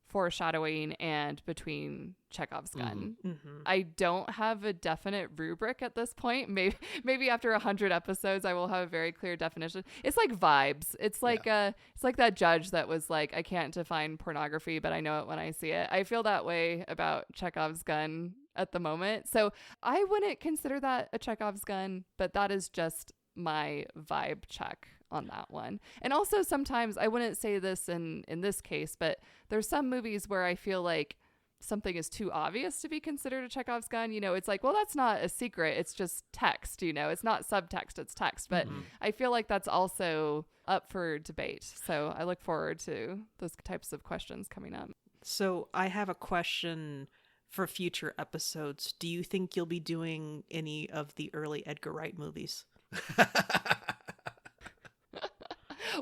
foreshadowing and between Chekhov's gun. I don't have a definite rubric at this point. Maybe after 100 episodes I will have a very clear definition. It's like vibes. It's like it's like that judge that was like, I can't define pornography, but I know it when I see it. I feel that way about Chekhov's gun at the moment. So I wouldn't consider that a Chekhov's gun, but that is just my vibe check on that one. And also sometimes, I wouldn't say this in this case, but there's some movies where I feel like something is too obvious to be considered a Chekhov's gun. You know, it's like, well, that's not a secret. It's just text, you know, it's not subtext, it's text. But I feel like that's also up for debate. So I look forward to those types of questions coming up. So I have a question for future episodes. Do you think you'll be doing any of the early Edgar Wright movies?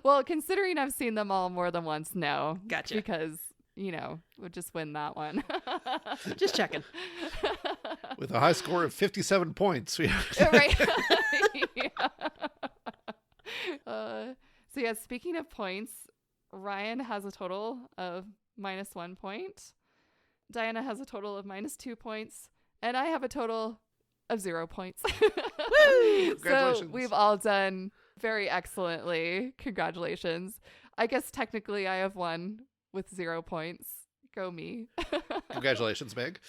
Well, considering I've seen them all more than once, no. Gotcha. Because, you know, we'll just win that one. Just checking. With a high score of 57 points. Right. Yeah. So yeah, speaking of points, Ryan has a total of -1 point. Diana has a total of -2 points. And I have a total of 0 points. Woo! Congratulations. So we've all done very excellently. Congratulations. I guess technically I have won with 0 points. Go me. Congratulations, Meg.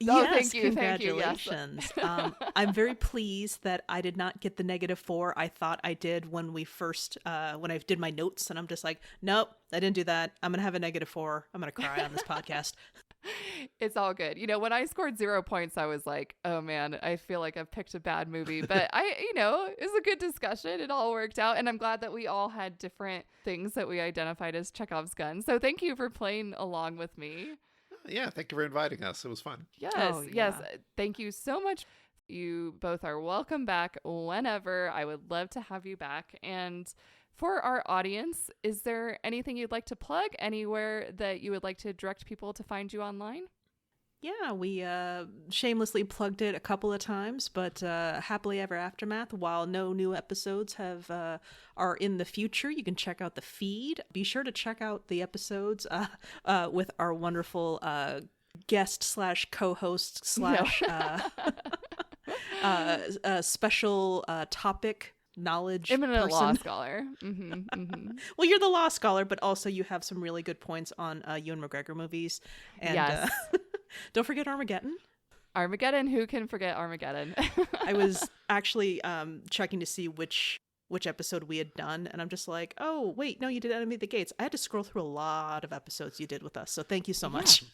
Oh, Yes, thank you. congratulations. I'm very pleased that I did not get the -4 I thought I did when we first, when I did my notes, and I'm just like, nope, I didn't do that. I'm going to have a -4. I'm going to cry on this podcast. It's all good. You know, when I scored 0 points, I was like, oh man, I feel like I've picked a bad movie. But it was a good discussion. It all worked out. And I'm glad that we all had different things that we identified as Chekhov's gun. So thank you for playing along with me. Yeah, thank you for inviting us. It was fun. Yes, Oh, yes. yeah. Thank you so much. You both are welcome back whenever. I would love to have you back. And for our audience, is there anything you'd like to plug? Anywhere that you would like to direct people to find you online? Yeah, we shamelessly plugged it a couple of times, but Happily Ever Aftermath, while no new episodes are in the future, you can check out the feed. Be sure to check out the episodes with our wonderful guest / co-host / special topic knowledge Eminent person. law scholar. Well, you're the law scholar, but also you have some really good points on Ewan McGregor movies. And Yes. don't forget Armageddon. Armageddon. Who can forget Armageddon? I was actually checking to see which episode we had done, and I'm just like, oh wait, no, you did Enemy of the Gates. I had to scroll through a lot of episodes you did with us, so thank you so much.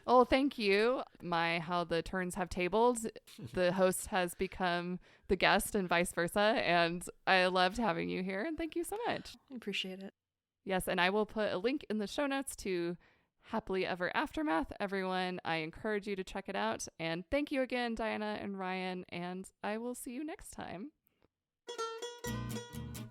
Oh, thank you. How the turns have tabled. The host has become the guest and vice versa, and I loved having you here, and thank you so much. I appreciate it. Yes, and I will put a link in the show notes to Happily Ever Aftermath. Everyone, I encourage you to check it out, and thank you again, Diana and Ryan, and I will see you next time.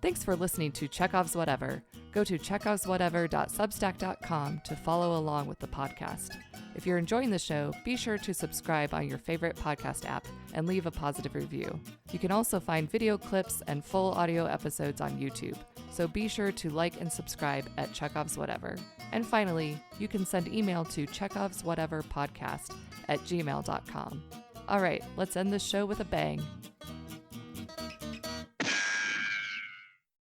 Thanks for listening to Chekhov's Whatever. Go to chekhovswhatever.substack.com to follow along with the podcast. If you're enjoying the show, be sure to subscribe on your favorite podcast app and leave a positive review. You can also find video clips and full audio episodes on YouTube, so be sure to like and subscribe at Chekhov's Whatever. And finally, you can send email to chekhovswhateverpodcast@gmail.com. All right, let's end this show with a bang.